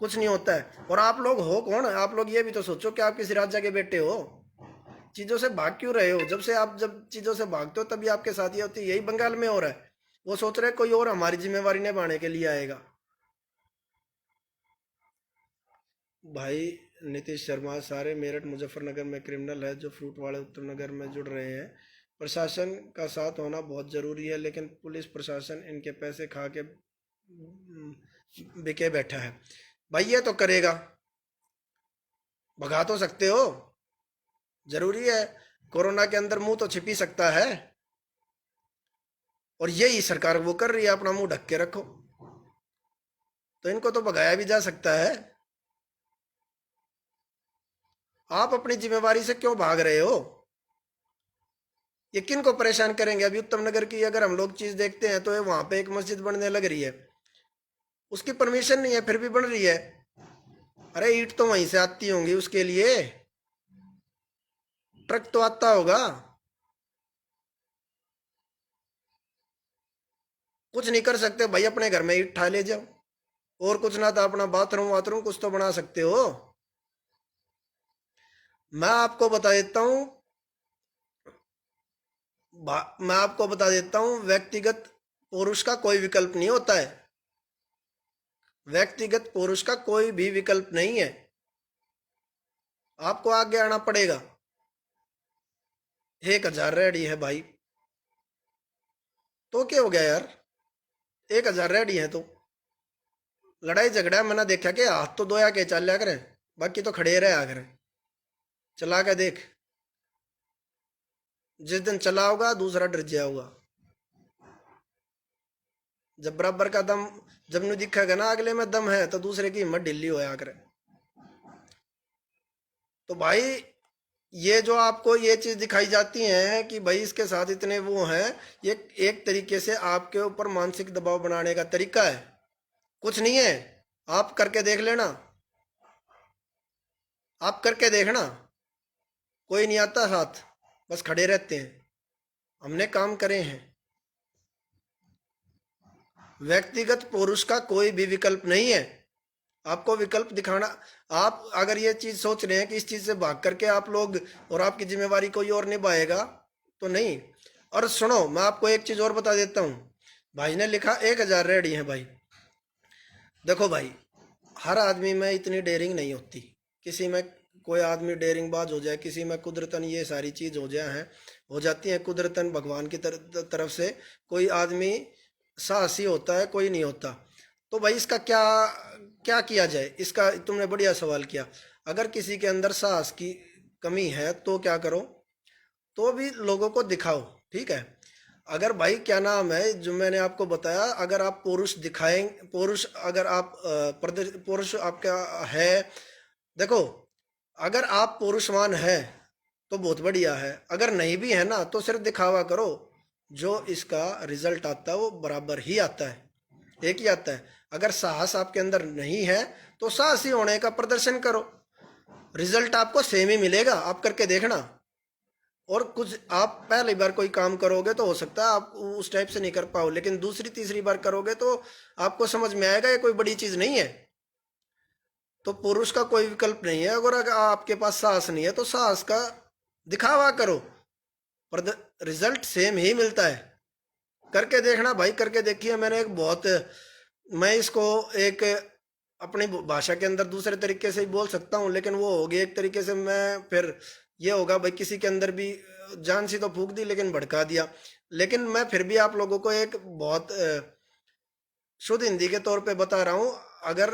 कुछ नहीं होता है। और आप लोग हो कौन? आप लोग ये भी तो सोचो कि आप किसी राजा के बेटे हो। चीज़ों से भाग क्यों रहे हो? जब चीज़ों से भागते हो तभी आपके साथ ये होती है। यही बंगाल में हो रहा है, वो सोच रहे कोई और हमारी जिम्मेवारी निभाने के लिए आएगा। भाई नीतीश शर्मा सारे मेरठ मुजफ्फरनगर में क्रिमिनल है जो फ्रूट वाले उत्तर नगर में जुड़ रहे हैं। प्रशासन का साथ होना बहुत ज़रूरी है, लेकिन पुलिस प्रशासन इनके पैसे खा के बिके बैठा है। भाई ये तो करेगा, भगा तो सकते हो, जरूरी है। कोरोना के अंदर मुंह तो छिप ही सकता है, और यही सरकार वो कर रही है, अपना मुंह ढक के रखो। तो इनको तो भगाया भी जा सकता है। आप अपनी जिम्मेवारी से क्यों भाग रहे हो? ये किन को परेशान करेंगे? अभी उत्तम नगर की अगर हम लोग चीज देखते हैं तो वहां पे एक मस्जिद बनने लग रही है, उसकी परमिशन नहीं है फिर भी बन रही है। अरे ईंट तो वहीं से आती होंगी, उसके लिए ट्रक तो आता होगा। कुछ नहीं कर सकते भाई, अपने घर में ईंट उठा ले जाओ, और कुछ ना तो अपना बाथरूम वाथरूम कुछ तो बना सकते हो। मैं आपको बता देता हूँ मैं आपको बता देता हूँ, व्यक्तिगत पुरुष का कोई विकल्प नहीं होता है। व्यक्तिगत पुरुष का कोई भी विकल्प नहीं है, आपको आगे आना पड़ेगा। 1,000 रेडी है भाई, तो क्या हो गया यार? 1,000 रेडी है तो लड़ाई झगड़ा मैंने देखा कि हाथ तो धोया के चल लिया करें, बाकी तो खड़े रहे करें। चला के देख, जिस दिन चला होगा दूसरा डर जाया होगा। जब बराबर का दम जब नहीं दिखेगा ना अगले में दम है, तो दूसरे की हिम्मत ढीली होया करे। तो भाई ये जो आपको ये चीज दिखाई जाती है कि भाई इसके साथ इतने वो हैं, ये एक तरीके से आपके ऊपर मानसिक दबाव बनाने का तरीका है, कुछ नहीं है। आप करके देख लेना, आप करके देखना, कोई नहीं आता साथ, बस खड़े रहते हैं। हमने काम करे हैं। व्यक्तिगत पुरुष का कोई भी विकल्प नहीं है, आपको विकल्प दिखाना। आप अगर ये चीज सोच रहे हैं कि इस चीज से भाग करके आप लोग और आपकी जिम्मेवारी कोई और निभाएगा, तो नहीं। और सुनो, मैं आपको एक चीज और बता देता हूँ। भाई ने लिखा 1,000 रेडी है भाई। देखो भाई, हर आदमी में इतनी डेयरिंग नहीं होती। किसी में कोई आदमी डेयरिंग बाज हो जाए, किसी में कुदरतन ये सारी चीज हो जाए हैं, हो जाती है कुदरतन भगवान की तरफ से। कोई आदमी साहसी होता है, कोई नहीं होता। तो भाई इसका क्या क्या किया जाए, इसका तुमने बढ़िया सवाल किया। अगर किसी के अंदर साहस की कमी है तो क्या करो, तो भी लोगों को दिखाओ, ठीक है। अगर भाई क्या नाम है जो मैंने आपको बताया, अगर आप पुरुष दिखाएं, पुरुष अगर आप पुरुष आपका है, देखो, अगर आप पुरुषवान है तो बहुत बढ़िया है। अगर नहीं भी है ना तो सिर्फ दिखावा करो, जो इसका रिजल्ट आता है वो बराबर ही आता है, एक ही आता है। अगर साहस आपके अंदर नहीं है तो साहसी होने का प्रदर्शन करो, रिजल्ट आपको सेम ही मिलेगा, आप करके देखना। और कुछ आप पहली बार कोई काम करोगे तो हो सकता है आप उस टाइप से नहीं कर पाओ, लेकिन दूसरी तीसरी बार करोगे तो आपको समझ में आएगा ये कोई बड़ी चीज नहीं है। तो पुरुष का कोई विकल्प नहीं है। अगर आपके पास साहस नहीं है तो साहस का दिखावा करो, पर रिजल्ट सेम ही मिलता है। करके देखना भाई, करके देखिए। मैंने एक बहुत, मैं इसको एक अपनी भाषा के अंदर दूसरे तरीके से ही बोल सकता हूँ, लेकिन वो होगी एक तरीके से, मैं फिर ये होगा भाई किसी के अंदर भी जान सी तो फूक दी लेकिन भड़का दिया। लेकिन मैं फिर भी आप लोगों को एक बहुत शुद्ध हिंदी के तौर पे बता रहा हूँ। अगर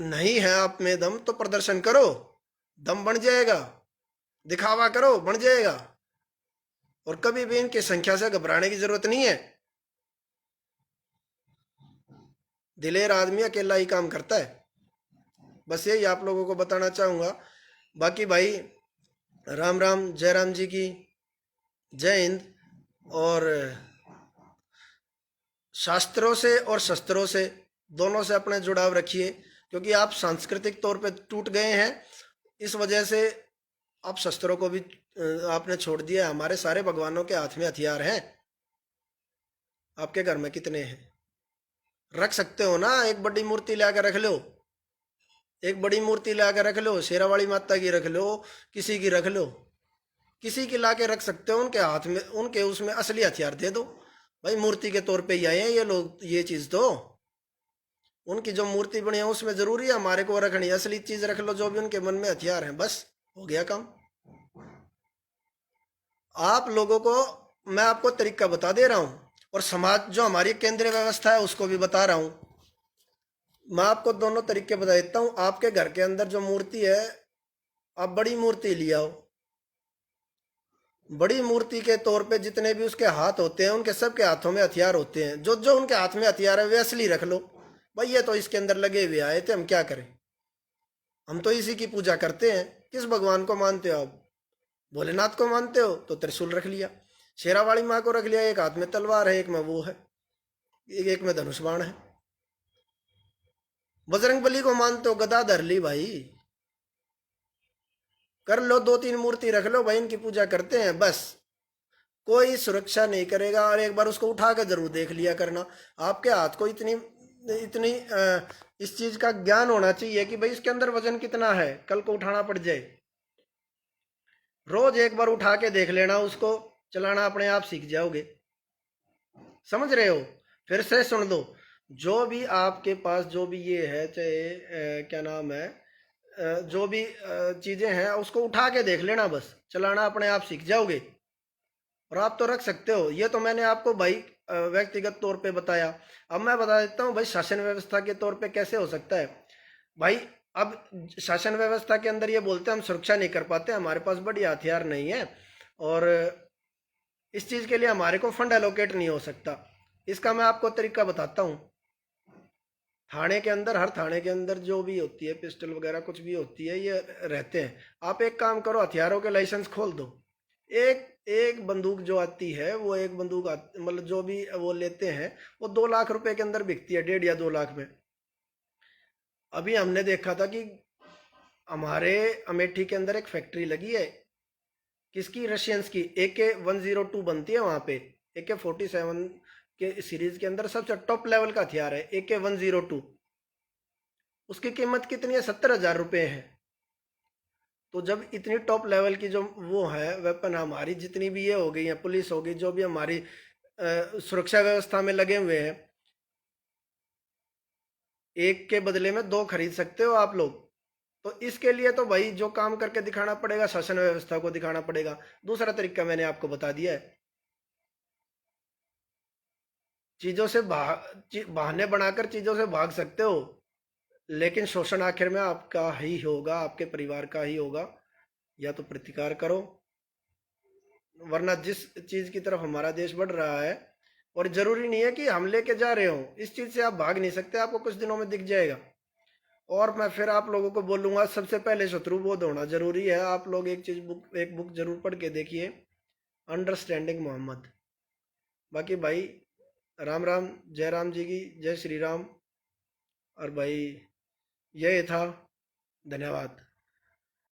नहीं है आप में दम तो प्रदर्शन करो, दम बन जाएगा। दिखावा करो, बन जाएगा। और कभी भी इनकी संख्या से घबराने की जरूरत नहीं है। दिलेर आदमी अकेला ही काम करता है। बस यही आप लोगों को बताना चाहूंगा। बाकी भाई, राम राम, जय राम जी की, जय हिंद। और शास्त्रों से और शस्त्रों से, दोनों से अपने जुड़ाव रखिए, क्योंकि आप सांस्कृतिक तौर पे टूट गए हैं। इस वजह से आप शस्त्रों को भी आपने छोड़ दिया। हमारे सारे भगवानों के हाथ में हथियार हैं। आपके घर में कितने हैं? रख सकते हो ना, एक बड़ी मूर्ति ला के रख लो, एक बड़ी मूर्ति ला के रख लो, शेरा वाली माता की रख लो, किसी की रख लो, किसी की ला के रख सकते हो। उनके हाथ में, उनके उसमें असली हथियार दे दो। भाई मूर्ति के तौर पे ही आए हैं ये लोग, ये चीज तो उनकी जो मूर्ति बनी है उसमें जरूरी है हमारे को रखनी, असली चीज रख लो जो भी उनके मन में हथियार है, बस हो गया काम। आप लोगों को मैं आपको तरीका बता दे रहा हूं, और समाज जो हमारी केंद्रीय व्यवस्था है उसको भी बता रहा हूं। मैं आपको दोनों तरीके बता देता हूं। आपके घर के अंदर जो मूर्ति है, आप बड़ी मूर्ति ले आओ। बड़ी मूर्ति के तौर पे जितने भी उसके हाथ होते हैं, उनके सबके हाथों में हथियार होते हैं। जो जो उनके हाथ में हथियार है वे असली रख लो। भाई ये तो इसके अंदर लगे हुए आए थे, हम क्या करें, हम तो इसी की पूजा करते हैं। किस भगवान को मानते हो आप? भोलेनाथ को मानते हो तो त्रिशूल रख लिया, शेरा वाली माँ को रख लिया, एक हाथ में तलवार है, एक में वो है, एक में धनुष बाण है। बजरंग बली को मानते हो, गदा धर ली भाई, कर लो, दो तीन मूर्ति रख लो भाई, इनकी पूजा करते हैं बस। कोई सुरक्षा नहीं करेगा, और एक बार उसको उठा कर जरूर देख लिया करना। आपके हाथ को इतनी इतनी इस चीज का ज्ञान होना चाहिए कि भाई इसके अंदर वजन कितना है, कल को उठाना पड़ जाए। रोज एक बार उठा के देख लेना, उसको चलाना अपने आप सीख जाओगे। समझ रहे हो? फिर से सुन दो। जो भी आपके पास जो भी ये है, चाहे क्या नाम है, जो भी चीजें हैं उसको उठा के देख लेना, बस चलाना अपने आप सीख जाओगे। और आप तो रख सकते हो। ये तो मैंने आपको भाई व्यक्तिगत तौर पे बताया। अब मैं बता देता हूँ भाई शासन व्यवस्था के तौर पे कैसे हो सकता है। भाई अब शासन व्यवस्था के अंदर ये बोलते हैं हम सुरक्षा नहीं कर पाते, हमारे पास बड़ी हथियार नहीं है, और इस चीज़ के लिए हमारे को फंड एलोकेट नहीं हो सकता। इसका मैं आपको तरीका बताता हूँ। थाने के अंदर, हर थाने के अंदर जो भी होती है पिस्टल वगैरह कुछ भी होती है, ये रहते हैं। आप एक काम करो, हथियारों के लाइसेंस खोल दो। एक एक बंदूक जो आती है, वो एक बंदूक मतलब जो भी वो लेते हैं, वो 2 लाख रुपए के अंदर बिकती है, 1.5 या 2 लाख में। अभी हमने देखा था कि हमारे अमेठी के अंदर एक फैक्ट्री लगी है, किसकी? रशियंस की। AK-102 बनती है वहां पे। AK-47 के सीरीज के अंदर सबसे टॉप लेवल का हथियार है AK-102। उसकी कीमत कितनी है? 70,000 रुपये है। तो जब इतनी टॉप लेवल की जो वो है वेपन, हमारी जितनी भी ये हो गई है, पुलिस होगी, जो भी हमारी सुरक्षा व्यवस्था में लगे हुए हैं, एक के बदले में दो खरीद सकते हो आप लोग। तो इसके लिए तो भाई जो काम करके दिखाना पड़ेगा, शासन व्यवस्था को दिखाना पड़ेगा। दूसरा तरीका मैंने आपको बता दिया है। चीजों से बहाने बनाकर चीजों से भाग सकते हो, लेकिन शोषण आखिर में आपका ही होगा, आपके परिवार का ही होगा। या तो प्रतिकार करो, वरना जिस चीज की तरफ हमारा देश बढ़ रहा है, और जरूरी नहीं है कि हम लेके जा रहे हो, इस चीज से आप भाग नहीं सकते, आपको कुछ दिनों में दिख जाएगा। और मैं फिर आप लोगों को बोलूंगा, सबसे पहले शत्रु बोध होना जरूरी है। आप लोग एक बुक जरूर पढ़ के देखिए, अंडरस्टैंडिंग मोहम्मद। बाकी भाई, राम राम, जय राम जी की जय श्री राम। और भाई, यही था। धन्यवाद।